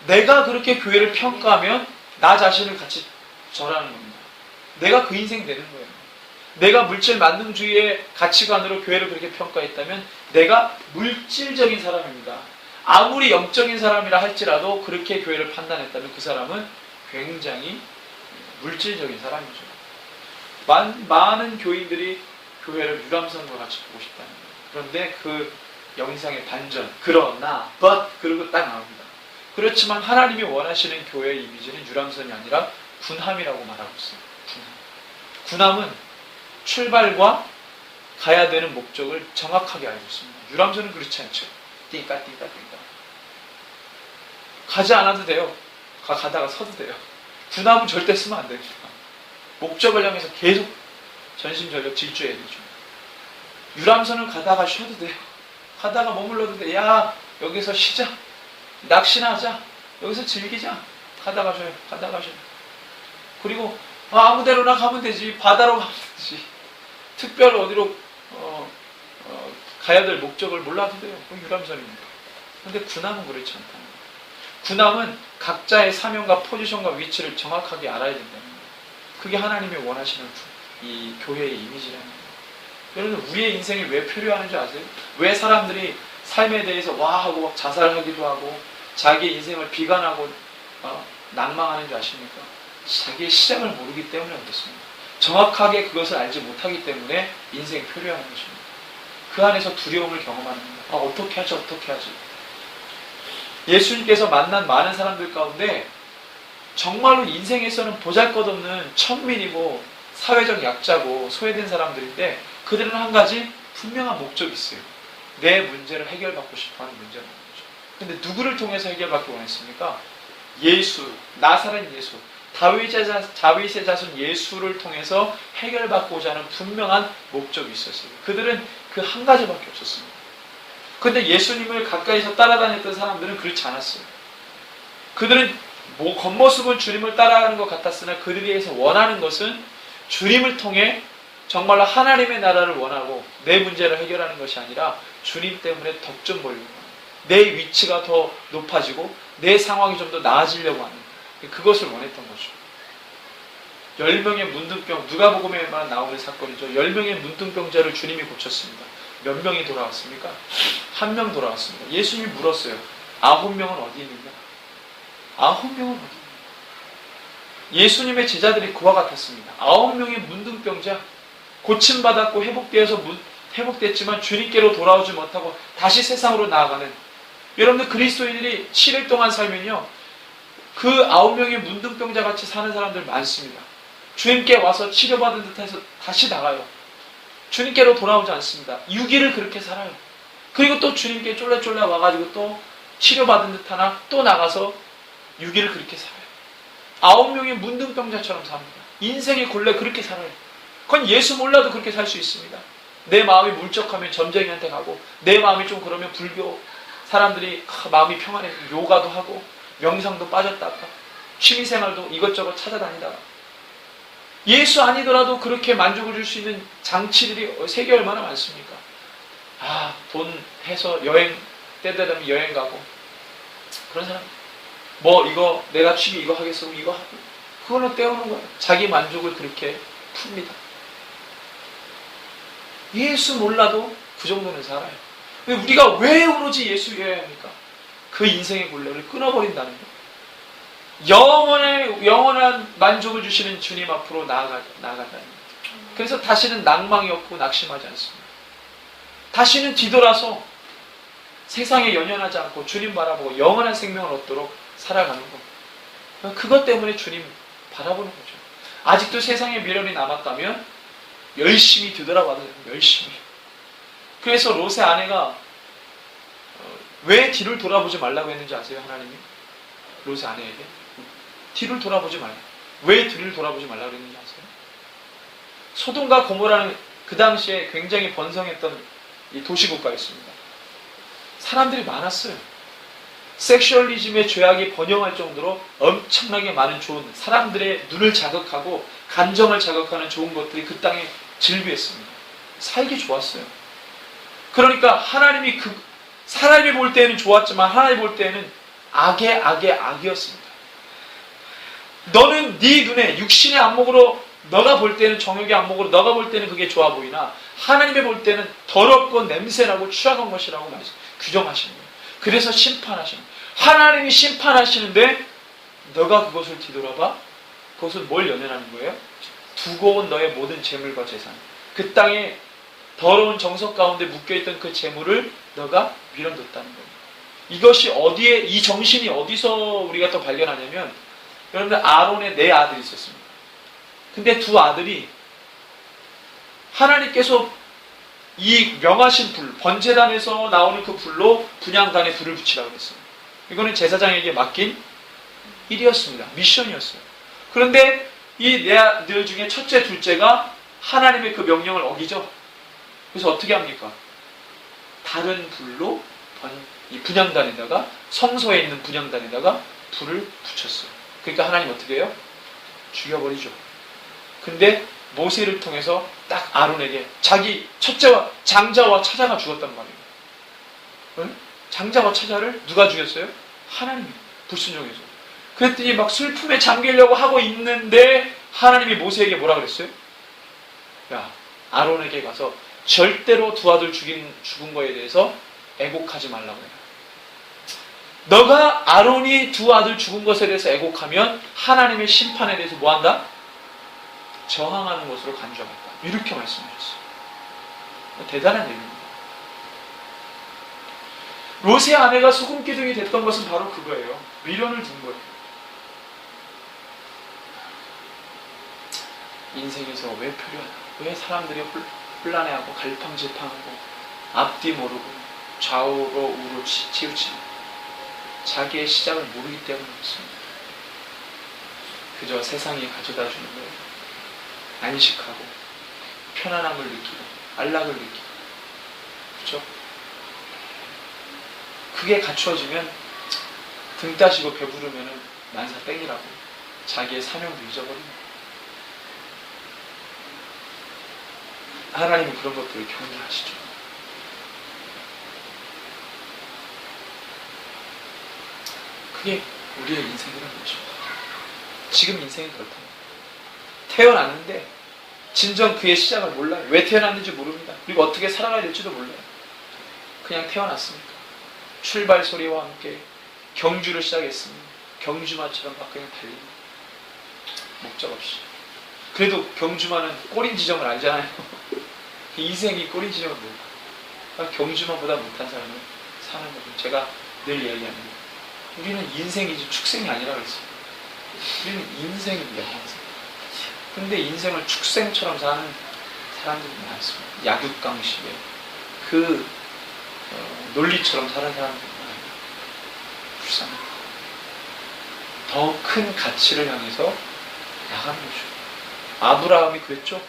내가 그렇게 교회를 평가하면 나 자신을 같이 절하는 겁니다. 내가 그 인생 되는 거예요. 내가 물질 만능주의의 가치관으로 교회를 그렇게 평가했다면 내가 물질적인 사람입니다. 아무리 영적인 사람이라 할지라도 그렇게 교회를 판단했다면 그 사람은 굉장히 물질적인 사람이죠. 많은 교인들이 교회를 유람선과 같이 보고 싶다는 거예요. 그런데 그 영상의 반전, 그러나, 그러고 딱 나옵니다. 그렇지만 하나님이 원하시는 교회의 이미지는 유람선이 아니라 군함이라고 말하고 있어요. 군함은 출발과 가야 되는 목적을 정확하게 알고 있습니다. 유람선은 그렇지 않죠. 띵까. 가지 않아도 돼요. 가다가 서도 돼요. 군함은 절대 쓰면 안 됩니다. 목적을 향해서 계속 전심전력 질주해야 되죠. 유람선을 가다가 쉬어도 돼요. 가다가 머물러도 돼. 야, 여기서 쉬자. 낚시나 하자. 여기서 즐기자. 가다가 쉬어요. 가다가 쉬어요. 그리고 아무 데로나 가면 되지. 바다로 가면 되지. 특별 어디로 가야 될 목적을 몰라도 돼요. 그건 유람선입니다. 근데 군함은 그렇지 않다는 거예요. 군함은 각자의 사명과 포지션과 위치를 정확하게 알아야 된다는 거예요. 그게 하나님이 원하시는 이 교회의 이미지라는 거예요. 여러분, 우리의 인생이 왜 표류하는지 아세요? 왜 사람들이 삶에 대해서 와 하고 자살하기도 하고 자기의 인생을 비관하고 낭망하는 줄 아십니까? 자기의 시작을 모르기 때문에 그렇습니다. 정확하게 그것을 알지 못하기 때문에 인생이 표류하는 것입니다. 그 안에서 두려움을 경험하는 겁니다. 어떻게 하지? 어떻게 하지? 예수님께서 만난 많은 사람들 가운데 정말로 인생에서는 보잘것없는 천민이고 사회적 약자고 소외된 사람들인데 그들은 한 가지 분명한 목적이 있어요. 내 문제를 해결받고 싶어하는 문제라는 거죠. 근데 누구를 통해서 해결받기 원했습니까? 예수, 나사렛 예수, 다윗의 자손 예수를 통해서 해결받고자 하는 분명한 목적이 있었어요. 그들은 그 한 가지밖에 없었습니다. 근데 예수님을 가까이서 따라다녔던 사람들은 그렇지 않았어요. 그들은 겉모습은 주님을 따라가는 것 같았으나 그들에게서 원하는 것은 주님을 통해 정말로 하나님의 나라를 원하고 내 문제를 해결하는 것이 아니라 주님 때문에 덕 좀 벌려고 하는, 내 위치가 더 높아지고 내 상황이 좀 더 나아지려고 하는 그것을 원했던 거죠. 10명의 문둥병, 누가복음에만 나오는 사건이죠. 10명의 문둥병자를 주님이 고쳤습니다. 몇 명이 돌아왔습니까? 1명 돌아왔습니다. 예수님이 물었어요. 9명은 어디 있느냐? 9명은 어디 있느냐? 예수님의 제자들이 그와 같았습니다. 9명의 문둥병자, 고침받았고 회복됐지만 주님께로 돌아오지 못하고 다시 세상으로 나아가는, 여러분들 그리스도인들이 7일 동안 살면요, 그 9명의 문둥병자 같이 사는 사람들 많습니다. 주님께 와서 치료받은 듯해서 다시 나가요. 주님께로 돌아오지 않습니다. 6일을 그렇게 살아요. 그리고 또 주님께 쫄래쫄래 와가지고 또 치료받은 듯 하나 또 나가서 6일을 그렇게 살아요. 9명의 문둥병자처럼 삽니다. 인생의 곤래 그렇게 살아요. 그건 예수 몰라도 그렇게 살 수 있습니다. 내 마음이 물적하면 점쟁이한테 가고, 내 마음이 좀 그러면 불교 사람들이 마음이 평안해 요가도 하고 명상도 빠졌다가 취미생활도 이것저것 찾아다니다가, 예수 아니더라도 그렇게 만족을 줄 수 있는 장치들이 세계 얼마나 많습니까? 돈 해서 여행 때되면 여행 가고, 그런 사람 이거 내가 취미 이거 하겠어 이거 하고, 그걸로 때우는 거예요. 자기 만족을 그렇게 풉니다. 예수 몰라도 그 정도는 살아요. 우리가 왜 오로지 예수여야 합니까? 그 인생의 굴레를 끊어버린다는 거예요. 영원한 만족을 주시는 주님 앞으로 나아가다는 거예요. 그래서 다시는 낭망이 없고 낙심하지 않습니다. 다시는 뒤돌아서 세상에 연연하지 않고 주님 바라보고 영원한 생명을 얻도록 살아가는 것. 그것 때문에 주님 바라보는 거죠. 아직도 세상에 미련이 남았다면 열심히 뒤돌아봐도 돼요. 열심히. 그래서 롯의 아내가 왜 뒤를 돌아보지 말라고 했는지 아세요? 하나님이 롯의 아내에게 뒤를 돌아보지 말라. 왜 뒤를 돌아보지 말라고 했는지 아세요? 소돔과 고모라는 그 당시에 굉장히 번성했던 이 도시국가였습니다. 사람들이 많았어요. 섹슈얼리즘의 죄악이 번영할 정도로 엄청나게 많은 좋은, 사람들의 눈을 자극하고 감정을 자극하는 좋은 것들이 그 땅에 질비했습니다. 살기 좋았어요. 그러니까 하나님이 사람이 볼 때는 좋았지만 하나님 볼 때는 악의 악이었습니다. 너는 네 눈에 육신의 안목으로 너가 볼 때는 정욕의 안목으로 너가 볼 때는 그게 좋아 보이나 하나님이 볼 때는 더럽고 냄새나고 추악한 것이라고 규정하시는 거예요. 그래서 심판하시는 거예요. 하나님이 심판하시는데 너가 그것을 뒤돌아봐? 그것은 뭘 연연하는 거예요? 두고 온 너의 모든 재물과 재산, 그 땅에 더러운 정석 가운데 묶여있던 그 재물을 너가 밀어넣었다는 거예요. 이것이 어디에, 이 정신이 어디서 우리가 또 발견하냐면, 여러분들 아론의 4아들이 있었습니다. 근데 2아들이 하나님께서 이 명하신 불, 번제단에서 나오는 그 불로 분향단에 불을 붙이라고 했어요. 이거는 제사장에게 맡긴 일이었습니다. 미션이었어요. 그런데 이 4아들 중에 첫째, 둘째가 하나님의 그 명령을 어기죠. 그래서 어떻게 합니까? 다른 불로 이 분향단에다가 성소에 있는 분향단에다가 불을 붙였어요. 그러니까 하나님 어떻게 해요? 죽여버리죠. 근데 모세를 통해서 딱 아론에게 자기 첫째와 장자와 처자가 죽었단 말이에요. 응? 장자와 처자를 누가 죽였어요? 하나님이 불순종해서. 그랬더니 막 슬픔에 잠기려고 하고 있는데 하나님이 모세에게 뭐라 그랬어요? 야, 아론에게 가서 절대로 두 아들 죽은 거에 대해서 애곡하지 말라고 해요. 너가 아론이 두 아들 죽은 것에 대해서 애곡하면 하나님의 심판에 대해서 뭐한다? 저항하는 것으로 간주하겠다. 이렇게 말씀하셨어요. 대단한 얘기입니다. 롯의 아내가 소금기둥이 됐던 것은 바로 그거예요. 미련을 둔 거예요. 인생에서 왜 필요하다? 왜 사람들이 혼란해하고 갈팡질팡하고 앞뒤 모르고 좌우로 우로 치우치는 자기의 시작을 모르기 때문이었습니다. 그저 세상이 가져다 주는 거예요. 안식하고 편안함을 느끼고 안락을 느끼고 그렇죠? 그게 갖추어지면 등 따시고 배부르면 만사 땡이라고 자기의 사명도 잊어버립니다. 하나님은 그런 것들을 경계하시죠. 그게 우리의 인생이라는 것입니다. 지금 인생이 그렇답니다. 태어났는데 진정 그의 시작을 몰라요. 왜 태어났는지 모릅니다. 그리고 어떻게 살아가야 될지도 몰라요. 그냥 태어났습니다. 출발 소리와 함께 경주를 시작했습니다. 경주마처럼 막 그냥 달립니다. 목적 없이. 그래도 경주마는 꼬린 지점을 알잖아요. 인생이 꼬린 지점은 뭘까? 경주마보다 못한 사람은 사는 거죠. 제가 늘 이야기합니다. 우리는 인생이지 축생이 아니라 그랬어요. 우리는 인생입니다. 인생. 근데 인생을 축생처럼 사는 사람들이 많습니다. 약육강식의 그 논리처럼 사는 사람들이 많아요. 불쌍합니다. 더 큰 가치를 향해서 나가는 거죠. 아브라함이 그랬죠.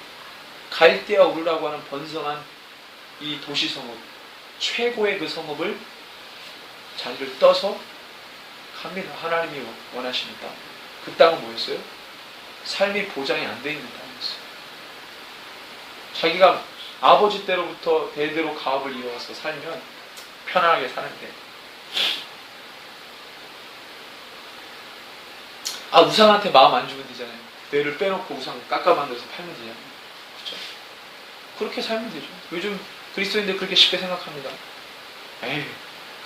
갈대아 우르라고 하는 번성한 이 도시 성읍, 최고의 그 성읍을 자기를 떠서 갑니다. 하나님이 원하시는 땅. 그 땅은 뭐였어요? 삶이 보장이 안 돼 있는 땅이었어요. 자기가 아버지 때로부터 대대로 가업을 이어와서 살면 편안하게 사는데 우상한테 마음 안 주면 되잖아요. 뇌를 빼놓고 우상 깎아 만들어서 팔면 되잖아요. 그렇죠? 그렇게 살면 되죠. 요즘 그리스도인들 그렇게 쉽게 생각합니다. 에이,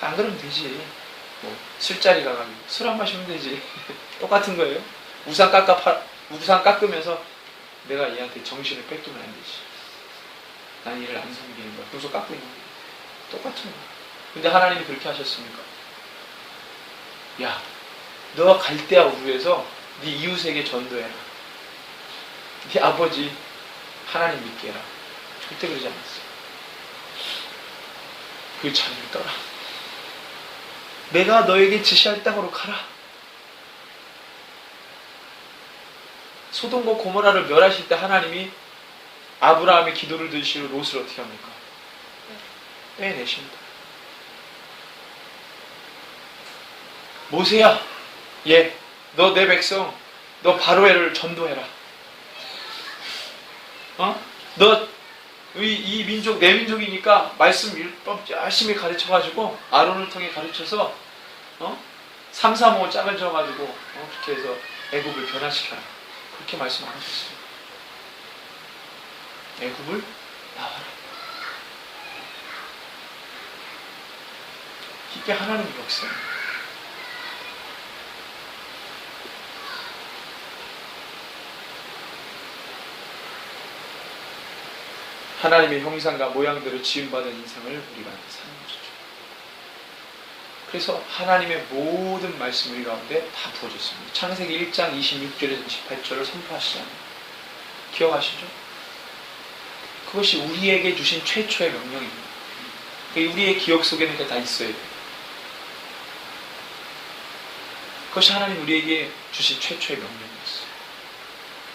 안 그러면 되지. 뭐 술자리 가가지고 술 안 마시면 되지. 똑같은 거예요. 우상 깎으면서 내가 얘한테 정신을 뺏기면 안 되지. 난 얘를 안 섬기는 거야. 그래서 깎고 있는 거야. 똑같은 거야. 근데 하나님이 그렇게 하셨습니까? 야, 너가 갈대아 우르에서 네 이웃에게 전도해라. 네 아버지 하나님 믿게 해라. 절대 그러지 않았어요. 그 자리를 떠라. 내가 너에게 지시할 땅으로 가라. 소돔과 고모라를 멸하실 때 하나님이 아브라함의 기도를 들으시고 롯을 어떻게 합니까? 빼내십니다. 모세야, 너 내 백성, 너 바로를 전도해라. 너 이 민족 내 민족이니까 말씀 율법 열심히 가르쳐가지고 아론을 통해 가르쳐서 3, 4, 5 짝을 져가지고 그렇게 해서 애굽을 변화시켜라. 그렇게 말씀 안 하셨어요. 애굽을 나와라. 이게 하나님의 역사입니다. 하나님의 형상과 모양대로 지음받은 인생을 우리가 사는 것이죠. 그래서 하나님의 모든 말씀이 우리 가운데 다 부어졌습니다. 창세기 1장 26절에서 28절을 선포하시잖아요. 기억하시죠? 그것이 우리에게 주신 최초의 명령입니다. 우리의 기억 속에는 다 있어야 돼요. 그것이 하나님 우리에게 주신 최초의 명령이었어요.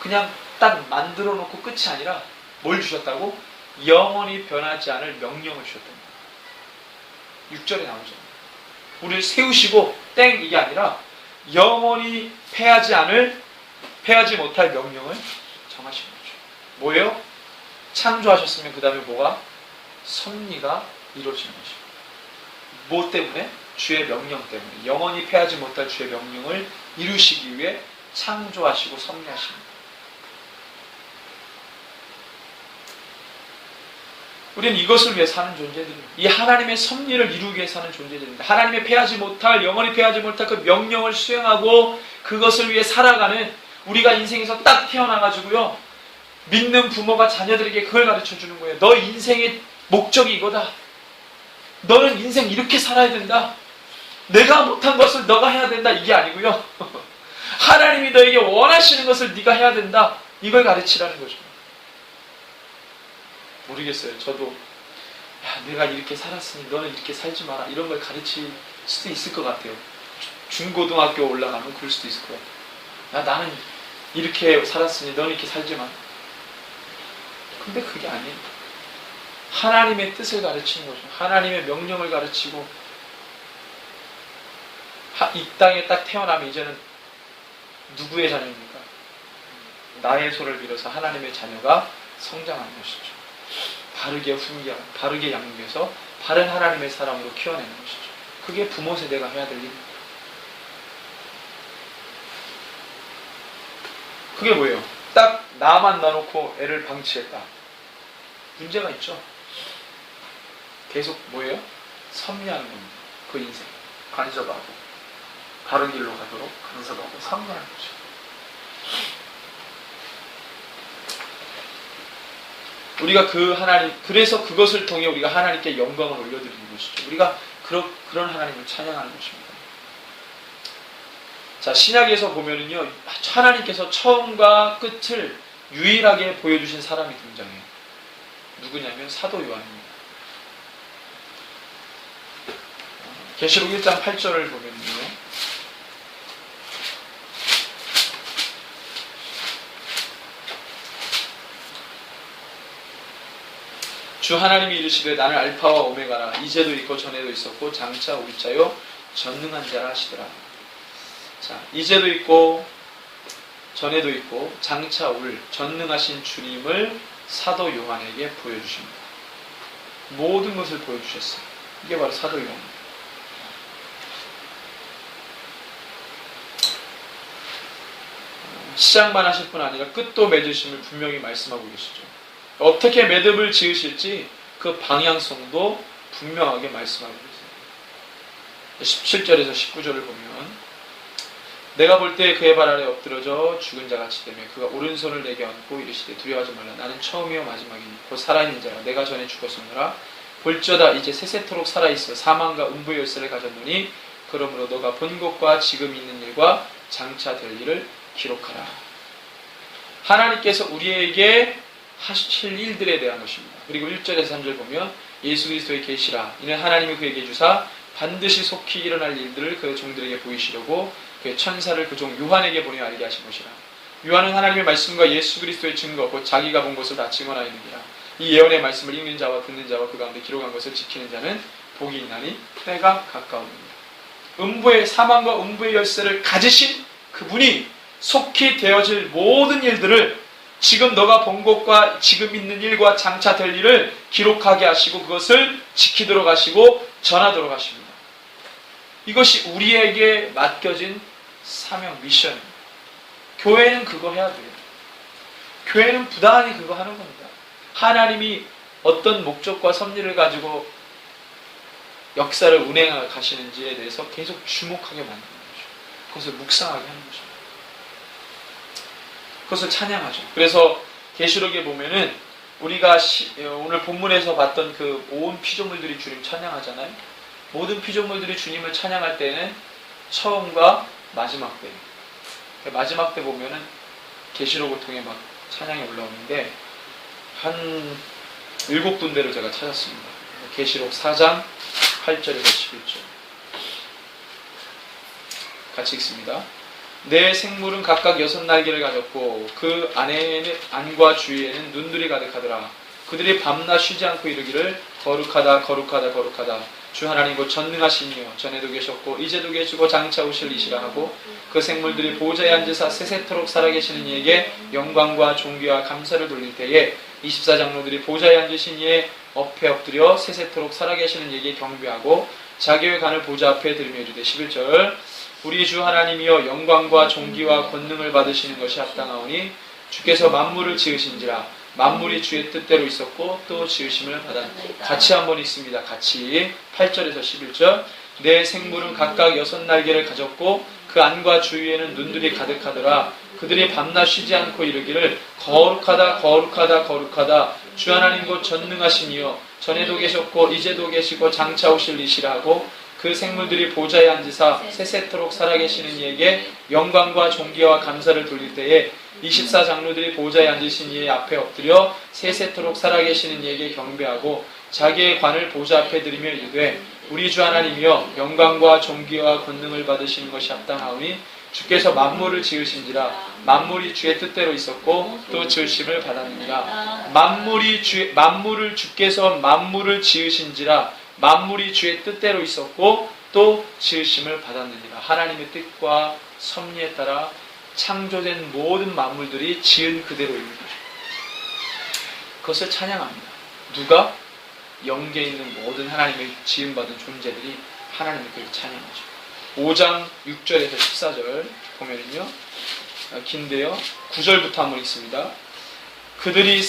그냥 딱 만들어 놓고 끝이 아니라 뭘 주셨다고? 영원히 변하지 않을 명령을 주셨던 거예요. 6절에 나오죠. 우리를 세우시고 땡 이게 아니라 영원히 패하지 못할 명령을 정하신 거죠. 뭐예요? 창조하셨으면 그 다음에 뭐가? 섭리가 이루어지는 것이죠. 뭐 때문에? 주의 명령 때문에. 영원히 패하지 못할 주의 명령을 이루시기 위해 창조하시고 섭리하십니다. 우리는 이것을 위해 사는 존재들입니다. 이 하나님의 섭리를 이루기 위해 사는 존재들입니다. 하나님의 영원히 패하지 못할 그 명령을 수행하고 그것을 위해 살아가는 우리가 인생에서 딱 태어나가지고요. 믿는 부모가 자녀들에게 그걸 가르쳐 주는 거예요. 너 인생의 목적이 이거다. 너는 인생 이렇게 살아야 된다. 내가 못한 것을 너가 해야 된다. 이게 아니고요. 하나님이 너에게 원하시는 것을 네가 해야 된다. 이걸 가르치라는 거죠. 모르겠어요. 저도 내가 이렇게 살았으니 너는 이렇게 살지 마라. 이런 걸 가르칠 수도 있을 것 같아요. 중고등학교 올라가면 그럴 수도 있을 것 같아요. 나는 이렇게 살았으니 너는 이렇게 살지 마. 근데 그게 아니에요. 하나님의 뜻을 가르치는 거죠. 하나님의 명령을 가르치고 이 땅에 딱 태어나면 이제는 누구의 자녀입니까? 나의 손을 빌어서 하나님의 자녀가 성장하는 것이죠. 바르게 양육해서 바른 하나님의 사람으로 키워내는 것이죠. 그게 부모 세대가 해야 될 일입니다. 그게 뭐예요? 딱 나만 놔놓고 애를 방치했다. 문제가 있죠. 계속 뭐예요? 섭리하는 겁니다. 그 인생 간섭하고 바른 길로 가도록 간섭하고 섭리하는 거죠. 우리가 그래서 그것을 통해 우리가 하나님께 영광을 올려드리는 것이죠. 우리가 그런 하나님을 찬양하는 것입니다. 자, 신약에서 보면은요, 하나님께서 처음과 끝을 유일하게 보여주신 사람이 등장해요. 누구냐면 사도 요한입니다. 계시록 1장 8절을 보면요, 주 하나님이 이르시되 나는 알파와 오메가라. 이제도 있고 전에도 있었고 장차 올 자요 전능한 자라 하시더라. 자, 이제도 있고 전에도 있고 장차 올 전능하신 주님을 사도 요한에게 보여주십니다. 모든 것을 보여주셨어요. 이게 바로 사도 요한입니다. 시작만 하실 뿐 아니라 끝도 맺으심을 분명히 말씀하고 계시죠. 어떻게 매듭을 지으실지 그 방향성도 분명하게 말씀하고 계세요. 17절에서 19절을 보면 내가 볼 때 그의 발 아래 엎드러져 죽은 자같이 되며 그가 오른손을 내게 얹고 이르시되 두려워하지 말라. 나는 처음이요 마지막이니 곧 살아있는 자라. 내가 전에 죽었으므라 볼지어다 이제 세세토록 살아있어 사망과 음부의 열쇠를 가졌노니 그러므로 너가 본 것과 지금 있는 일과 장차 될 일을 기록하라. 하나님께서 우리에게 하실 일들에 대한 것입니다. 그리고 1절에서 3절 보면 예수 그리스도의 계시라. 이는 하나님이 그에게 주사 반드시 속히 일어날 일들을 그 종들에게 보이시려고 그의 천사를 그 종 요한에게 보내 알게 하신 것이라. 요한은 하나님의 말씀과 예수 그리스도의 증거 곧 자기가 본 것을 다 증언하였느니라. 이 예언의 말씀을 읽는 자와 듣는 자와 그 가운데 기록한 것을 지키는 자는 복이 있나니 때가 가까우니라. 사망과 음부의 열쇠를 가지신 그분이 속히 되어질 모든 일들을 지금 너가 본 것과 지금 있는 일과 장차 될 일을 기록하게 하시고 그것을 지키도록 하시고 전하도록 하십니다. 이것이 우리에게 맡겨진 사명, 미션입니다. 교회는 그거 해야 돼요. 교회는 부단히 그거 하는 겁니다. 하나님이 어떤 목적과 섭리를 가지고 역사를 운행해 가시는지에 대해서 계속 주목하게 만드는 거죠. 그것을 묵상하게 하는 거죠. 그것을 찬양하죠. 그래서 계시록에 보면은 우리가 오늘 본문에서 봤던 그 온 피조물들이 주님 찬양하잖아요. 모든 피조물들이 주님을 찬양할 때는 처음과 마지막 때, 마지막 때 보면은 계시록을 통해 막 찬양이 올라오는데 한 7군데를 제가 찾았습니다. 계시록 4장 8절에서 11절 같이 읽습니다. 내 생물은 각각 6 날개를 가졌고 그 안과 주위에는 눈들이 가득하더라. 그들이 밤낮 쉬지 않고 이르기를 거룩하다 거룩하다 거룩하다 주 하나님 곧 전능하시니요 전에도 계셨고 이제도 계시고 장차 오실 이시라 하고 그 생물들이 보좌에 앉으사 세세토록 살아계시는 이에게 영광과 존귀와 감사를 돌릴 때에 24장로들이 보좌에 앉으신 이에 엎에 엎드려 세세토록 살아계시는 이에게 경배하고 자기의 간을 보좌 앞에 들며 이르되 11절 우리 주 하나님이여 영광과 존귀와 권능을 받으시는 것이 합당하오니 주께서 만물을 지으신지라 만물이 주의 뜻대로 있었고 또 지으심을 받았다. 같이 한번 읽습니다. 같이 8절에서 11절 내 생물은 각각 6날개를 가졌고 그 안과 주위에는 눈들이 가득하더라. 그들이 밤낮 쉬지 않고 이르기를 거룩하다 거룩하다 거룩하다 주 하나님 곧 전능하시니요 전에도 계셨고 이제도 계시고 장차 오실 이시라 하고 그 생물들이 보좌에 앉으사 세세토록 살아계시는 이에게 영광과 존귀와 감사를 돌릴 때에 24장로들이 보좌에 앉으신 이의 앞에 엎드려 세세토록 살아계시는 이에게 경배하고 자기의 관을 보좌 앞에 들이며 이르되 우리 주 하나님이여 영광과 존귀와 권능을 받으시는 것이 합당하오니 주께서 만물을 지으신지라 만물이 주의 뜻대로 있었고 또 지으심을 받았느니라. 만물을 주께서 만물을 지으신지라 만물이 주의 뜻대로 있었고 또 지으심을 받았느니라. 하나님의 뜻과 섭리에 따라 창조된 모든 만물들이 지은 그대로입니다. 그것을 찬양합니다. 누가? 영계에 있는 모든 하나님의 지음받은 존재들이 하나님의 뜻을 찬양하죠. 5장 6절에서 14절 보면은요, 긴데요, 9절부터 한번 읽습니다. 그들이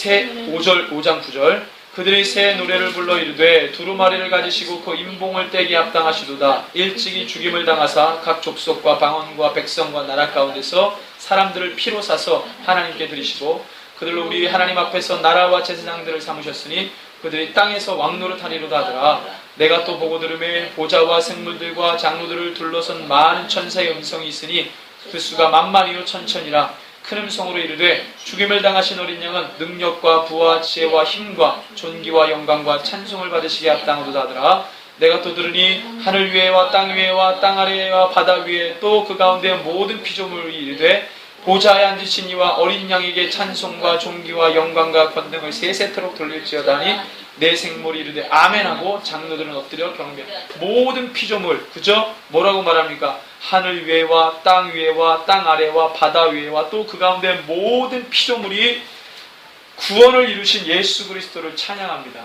5장 9절 그들이 새 노래를 불러 이르되 두루마리를 가지시고 그 임봉을 떼기 합당하시도다. 일찍이 죽임을 당하사 각 족속과 방언과 백성과 나라 가운데서 사람들을 피로 사서 하나님께 드리시고 그들로 우리 하나님 앞에서 나라와 제사장들을 삼으셨으니 그들이 땅에서 왕노릇하리로다 하더라. 내가 또 보고 들으매 보좌와 생물들과 장로들을 둘러선 많은 천사의 음성이 있으니 그 수가 만만이요 천천이라. 큰 음성으로 이르되 죽임을 당하신 어린 양은 능력과 부와 지혜와 힘과 존귀와 영광과 찬송을 받으시게 합당하도다 하더라. 내가 또 들으니 하늘 위에와 땅 위에와 땅 아래와 바다 위에 또 그 가운데 모든 피조물이 이르되 보좌에 앉으신 이와 어린 양에게 찬송과 존귀와 영광과 권능을 세세토록 돌릴지어다니 내 생물이 이르되 아멘하고 장로들은 엎드려 경배. 모든 피조물, 그죠? 뭐라고 말합니까? 하늘 위에와 땅 위에와 땅 아래와 바다 위에와 또 그 가운데 모든 피조물이 구원을 이루신 예수 그리스도를 찬양합니다.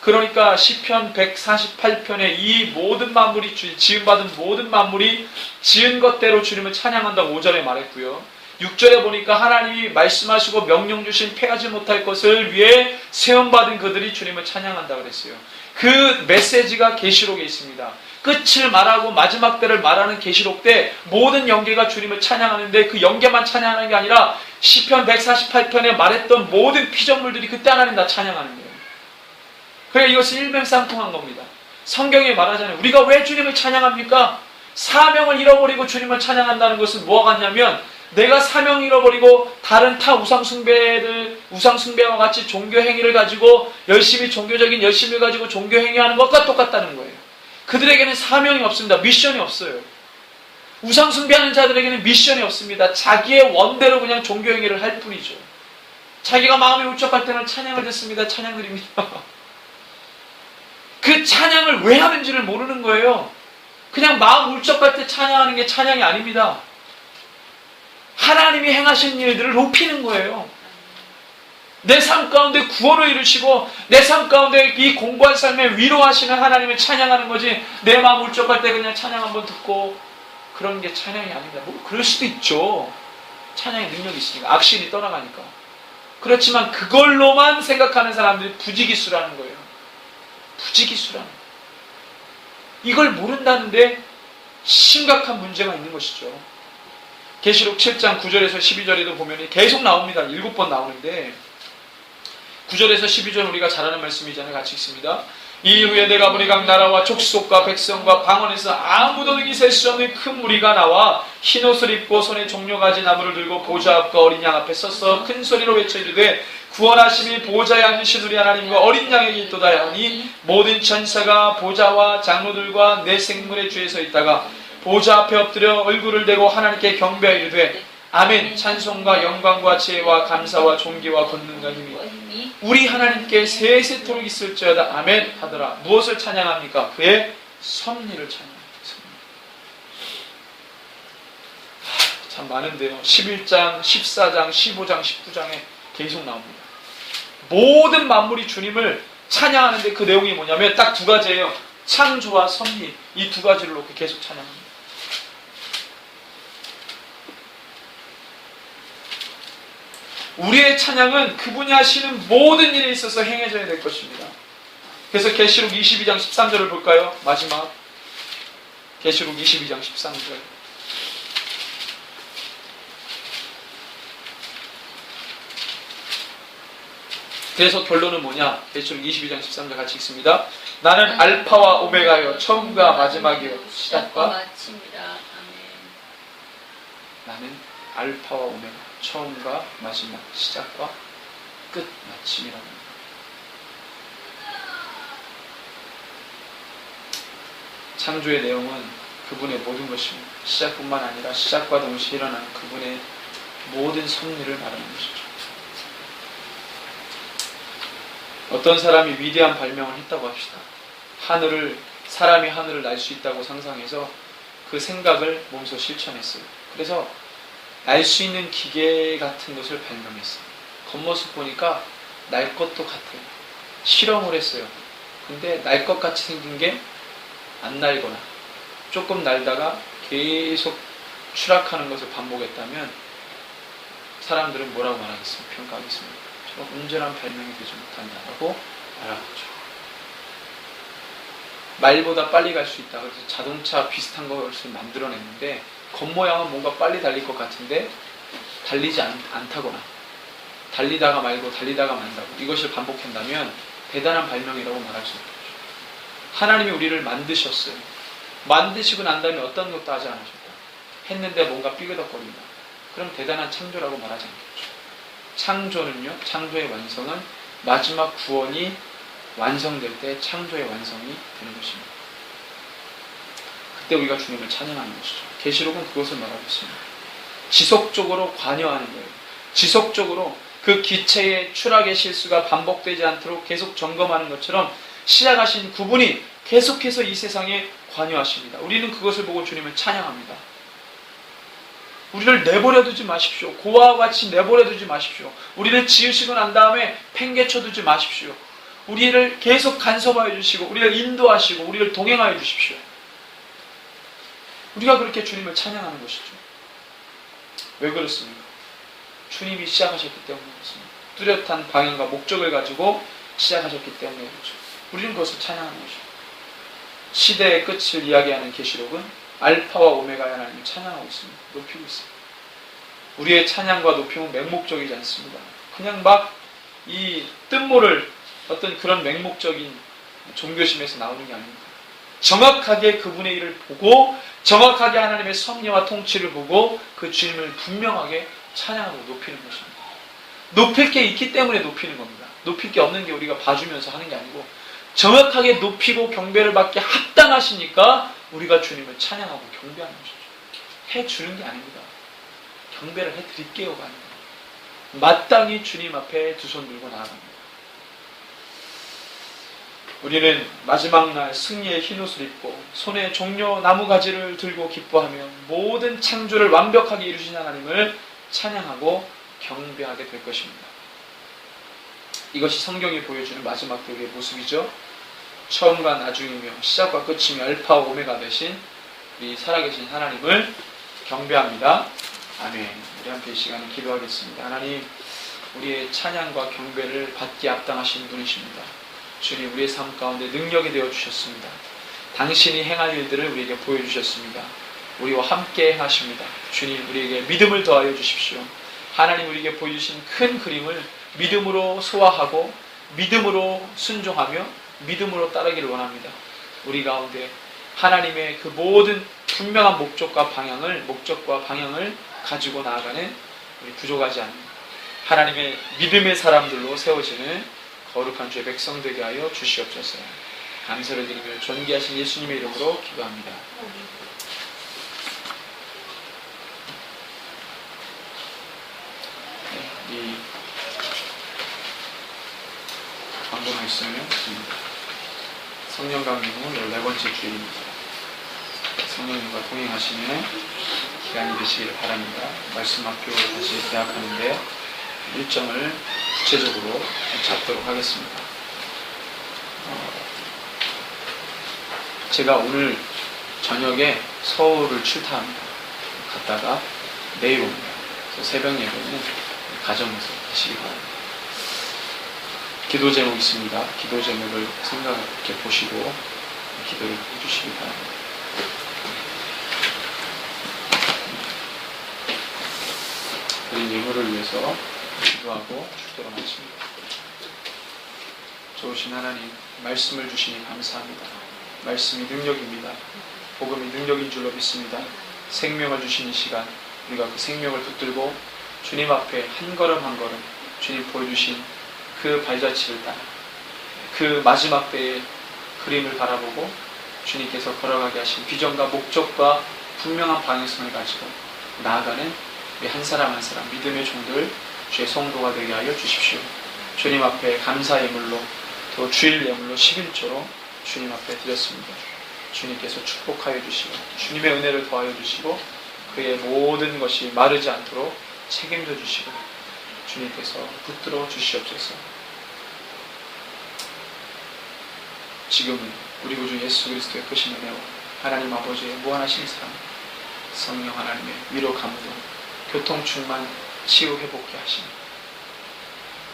그러니까 시편 148편에 이 모든 만물이 지음받은 모든 만물이 지은 것대로 주님을 찬양한다고 5절에 말했고요. 6절에 보니까 하나님이 말씀하시고 명령 주신 패하지 못할 것을 위해 세움받은 그들이 주님을 찬양한다고 그랬어요. 그 메시지가 계시록에 있습니다. 끝을 말하고 마지막 때를 말하는 계시록 때 모든 영계가 주님을 찬양하는데 그 영계만 찬양하는 게 아니라 시편 148편에 말했던 모든 피조물들이 그때 하나님 다 찬양하는 거예요. 그래 이것은 일맥상통한 겁니다. 성경에 말하잖아요. 우리가 왜 주님을 찬양합니까? 사명을 잃어버리고 주님을 찬양한다는 것은 뭐가 같냐면 내가 사명을 잃어버리고 다른 타 우상숭배와 같이 종교행위를 가지고 종교적인 열심을 가지고 종교행위하는 것과 똑같다는 거예요. 그들에게는 사명이 없습니다. 미션이 없어요. 우상숭배하는 자들에게는 미션이 없습니다. 자기의 원대로 그냥 종교행위를 할 뿐이죠. 자기가 마음이 울적할 때는 찬양을 듣습니다. 찬양 드립니다. 그 찬양을 왜 하는지를 모르는 거예요. 그냥 마음 울적할 때 찬양하는 게 찬양이 아닙니다. 하나님이 행하신 일들을 높이는 거예요. 내 삶 가운데 구원을 이루시고 내 삶 가운데 이 공부한 삶에 위로하시는 하나님을 찬양하는 거지 내 마음 울적할 때 그냥 찬양 한번 듣고 그런 게 찬양이 아니다. 뭐 그럴 수도 있죠. 찬양의 능력이 있으니까 악신이 떠나가니까. 그렇지만 그걸로만 생각하는 사람들이 부지기수라는 거예요. 부지기수라는 거예요. 이걸 모른다는데 심각한 문제가 있는 것이죠. 계시록 7장 9절에서 12절에도 보면 계속 나옵니다. 7번 나오는데 9절에서 12절 우리가 잘 아는 말씀이잖아요. 같이 읽습니다. 이 후에 내가 보니 각 나라와 족속과 백성과 방언에서 아무도 능히 셀 수 없는 큰 무리가 나와 흰옷을 입고 손에 종려가지 나무를 들고 보좌 앞과 어린 양 앞에 서서 큰 소리로 외쳐 이르되 구원하심이 보좌에 앉으신 우리 하나님과 어린 양에게 있도다 하니 모든 천사가 보좌와 장로들과 내 생물의 주에 서 있다가 보좌 앞에 엎드려 얼굴을 대고 하나님께 경배하여 이르되 아멘. 찬송과 영광과 지혜와 감사와 존귀와 권능과 힘이 우리 하나님께 세세토록 있을지어다. 아멘 하더라. 무엇을 찬양합니까? 그의 섭리를 찬양합니다. 참 많은데요. 11장, 14장, 15장, 19장에 계속 나옵니다. 모든 만물이 주님을 찬양하는데 그 내용이 뭐냐면 딱 두 가지예요. 창조와 섭리. 이 두 가지를 놓고 계속 찬양합니다. 우리의 찬양은 그분이 하시는 모든 일에 있어서 행해져야 될 것입니다. 그래서 계시록 22장 13절을 볼까요? 마지막 계시록 22장 13절. 그래서 결론은 뭐냐? 계시록 22장 13절 같이 읽습니다. 나는 알파와 오메가요 처음과 마지막이요 시작과 마침이라. 아멘. 나는 알파와 오메가 처음과 마지막 시작과 끝 마침이라고 합니다. 창조의 내용은 그분의 모든 것입니다. 시작뿐만 아니라 시작과 동시에 일어나는 그분의 모든 섭리를 말하는 것이죠. 어떤 사람이 위대한 발명을 했다고 합시다. 사람이 하늘을 날 수 있다고 상상해서 그 생각을 몸소 실천했어요. 그래서 날 수 있는 기계 같은 것을 발명했어요. 겉모습 보니까 날 것도 같아요. 실험을 했어요. 근데 날 것 같이 생긴 게 안 날거나 조금 날다가 계속 추락하는 것을 반복했다면 사람들은 뭐라고 말하겠습니까? 평가하겠습니까? 저런 온전한 발명이 되지 못한다라고 말하겠죠. 말보다 빨리 갈 수 있다. 그래서 자동차 비슷한 것을 만들어냈는데 겉모양은 뭔가 빨리 달릴 것 같은데 달리지 않다거나 달리다가 말고 달리다가 만다고 이것을 반복한다면 대단한 발명이라고 말할 수 있겠죠. 하나님이 우리를 만드셨어요. 만드시고 난 다음에 어떤 것도 하지 않으셨다. 했는데 뭔가 삐그덕거린다. 그럼 대단한 창조라고 말하지 않겠죠. 창조는요, 창조의 완성은 마지막 구원이 완성될 때 창조의 완성이 되는 것입니다. 그때 우리가 주님을 찬양하는 것이죠. 계시록은 그것을 말하고 있습니다. 지속적으로 관여하는 거예요. 지속적으로 그 기체의 추락의 실수가 반복되지 않도록 계속 점검하는 것처럼 시작하신 그분이 계속해서 이 세상에 관여하십니다. 우리는 그것을 보고 주님을 찬양합니다. 우리를 내버려 두지 마십시오. 고아와 같이 내버려 두지 마십시오. 우리를 지으시고 난 다음에 팽개쳐 두지 마십시오. 우리를 계속 간섭하여 주시고 우리를 인도하시고 우리를 동행하여 주십시오. 우리가 그렇게 주님을 찬양하는 것이죠. 왜 그렇습니까? 주님이 시작하셨기 때문에 그렇습니다. 뚜렷한 방향과 목적을 가지고 시작하셨기 때문에 그렇죠. 우리는 그것을 찬양하는 것이죠. 시대의 끝을 이야기하는 계시록은 알파와 오메가의 하나님을 찬양하고 있습니다. 높이고 있습니다. 우리의 찬양과 높임은 맹목적이지 않습니다. 그냥 막 이 뜬모를 어떤 그런 맹목적인 종교심에서 나오는 게 아닙니다. 정확하게 그분의 일을 보고 정확하게 하나님의 섭리와 통치를 보고 그 주님을 분명하게 찬양하고 높이는 것입니다. 높일 게 있기 때문에 높이는 겁니다. 높일 게 없는 게 우리가 봐주면서 하는 게 아니고 정확하게 높이고 경배를 받게 합당하시니까 우리가 주님을 찬양하고 경배하는 것이죠. 해주는 게 아닙니다. 경배를 해드릴게요가 아닙니다. 마땅히 주님 앞에 두 손 들고 나아갑니다. 우리는 마지막 날 승리의 흰옷을 입고 손에 종려 나무가지를 들고 기뻐하며 모든 창조를 완벽하게 이루신 하나님을 찬양하고 경배하게 될 것입니다. 이것이 성경이 보여주는 마지막 때의 모습이죠. 처음과 나중이며 시작과 끝이며 알파와 오메가 되신 우리 살아계신 하나님을 경배합니다. 아멘. 우리 함께 이 시간에 기도하겠습니다. 하나님, 우리의 찬양과 경배를 받기에 합당하신 분이십니다. 주님, 우리의 삶 가운데 능력이 되어 주셨습니다. 당신이 행할 일들을 우리에게 보여주셨습니다. 우리와 함께 행하십니다. 주님, 우리에게 믿음을 더하여 주십시오. 하나님, 우리에게 보여주신 큰 그림을 믿음으로 소화하고 믿음으로 순종하며 믿음으로 따르기를 원합니다. 우리 가운데 하나님의 그 모든 분명한 목적과 방향을 가지고 나아가는 우리 부족하지 않는 하나님의 믿음의 사람들로 세워지는 거룩한 주의 백성 되게 하여 주시옵소서. 감사를 드리며 존귀하신 예수님의 이름으로 기도합니다. 이 광고가 있으면 성령 강림은 14번째 주일입니다. 성령님과 동행하시는 기간이 되시길 바랍니다. 말씀학교 다시 개학하는데 일정을 구체적으로 잡도록 하겠습니다. 제가 오늘 저녁에 서울을 출타합니다. 갔다가 내일 옵니다. 그래서 새벽 예배는 가정에서 하시기 바랍니다. 기도 제목 있습니다. 기도 제목을 생각해 보시고 기도를 해주시기 바랍니다. 우리 예물을 위해서 기도하고 축도로 마칩니다. 좋으신 하나님, 말씀을 주시니 감사합니다. 말씀이 능력입니다. 복음이 능력인 줄로 믿습니다. 생명을 주신 이 시간, 우리가 그 생명을 붙들고 주님 앞에 한 걸음 한 걸음 주님 보여주신 그 발자취를 따라 그 마지막 때의 그림을 바라보고 주님께서 걸어가게 하신 비전과 목적과 분명한 방향성을 가지고 나아가는 우리 한 사람 한 사람 믿음의 종들 주의 성도가 되게 하여 주십시오. 주님 앞에 감사 예물로 또 주일 예물로 11조로 주님 앞에 드렸습니다. 주님께서 축복하여 주시고 주님의 은혜를 더하여 주시고 그의 모든 것이 마르지 않도록 책임져 주시고 주님께서 붙들어 주시옵소서. 지금은 우리 구주 예수 그리스도의 크신 은혜와 하나님 아버지의 무한하신 사랑, 성령 하나님의 위로 감동, 교통 충만, 치유 회복케 하시니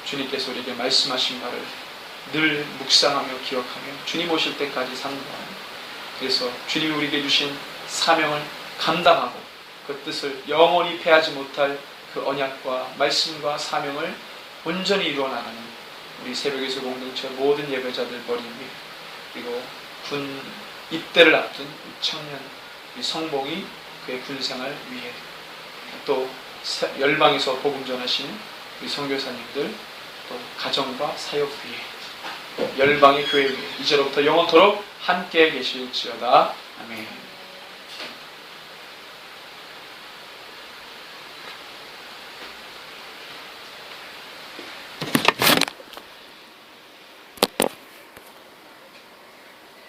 주님께서 우리에게 말씀하신 바를 늘 묵상하며 기억하며 주님 오실 때까지 상고하는, 그래서 주님이 우리에게 주신 사명을 감당하고 그 뜻을 영원히 패하지 못할 그 언약과 말씀과 사명을 온전히 이루어 나가는 우리 새벽에서 공동체 모든 예배자들 머리 위에, 그리고 군 입대를 앞둔 청년 우리 성봉이 그의 군생활 위에, 또 열방에서 복음 전하시는 우리 선교사님들, 또 가정과 사역 위에, 열방의 교회 위에 이제로부터 영원토록 함께 계실지어다. 아멘.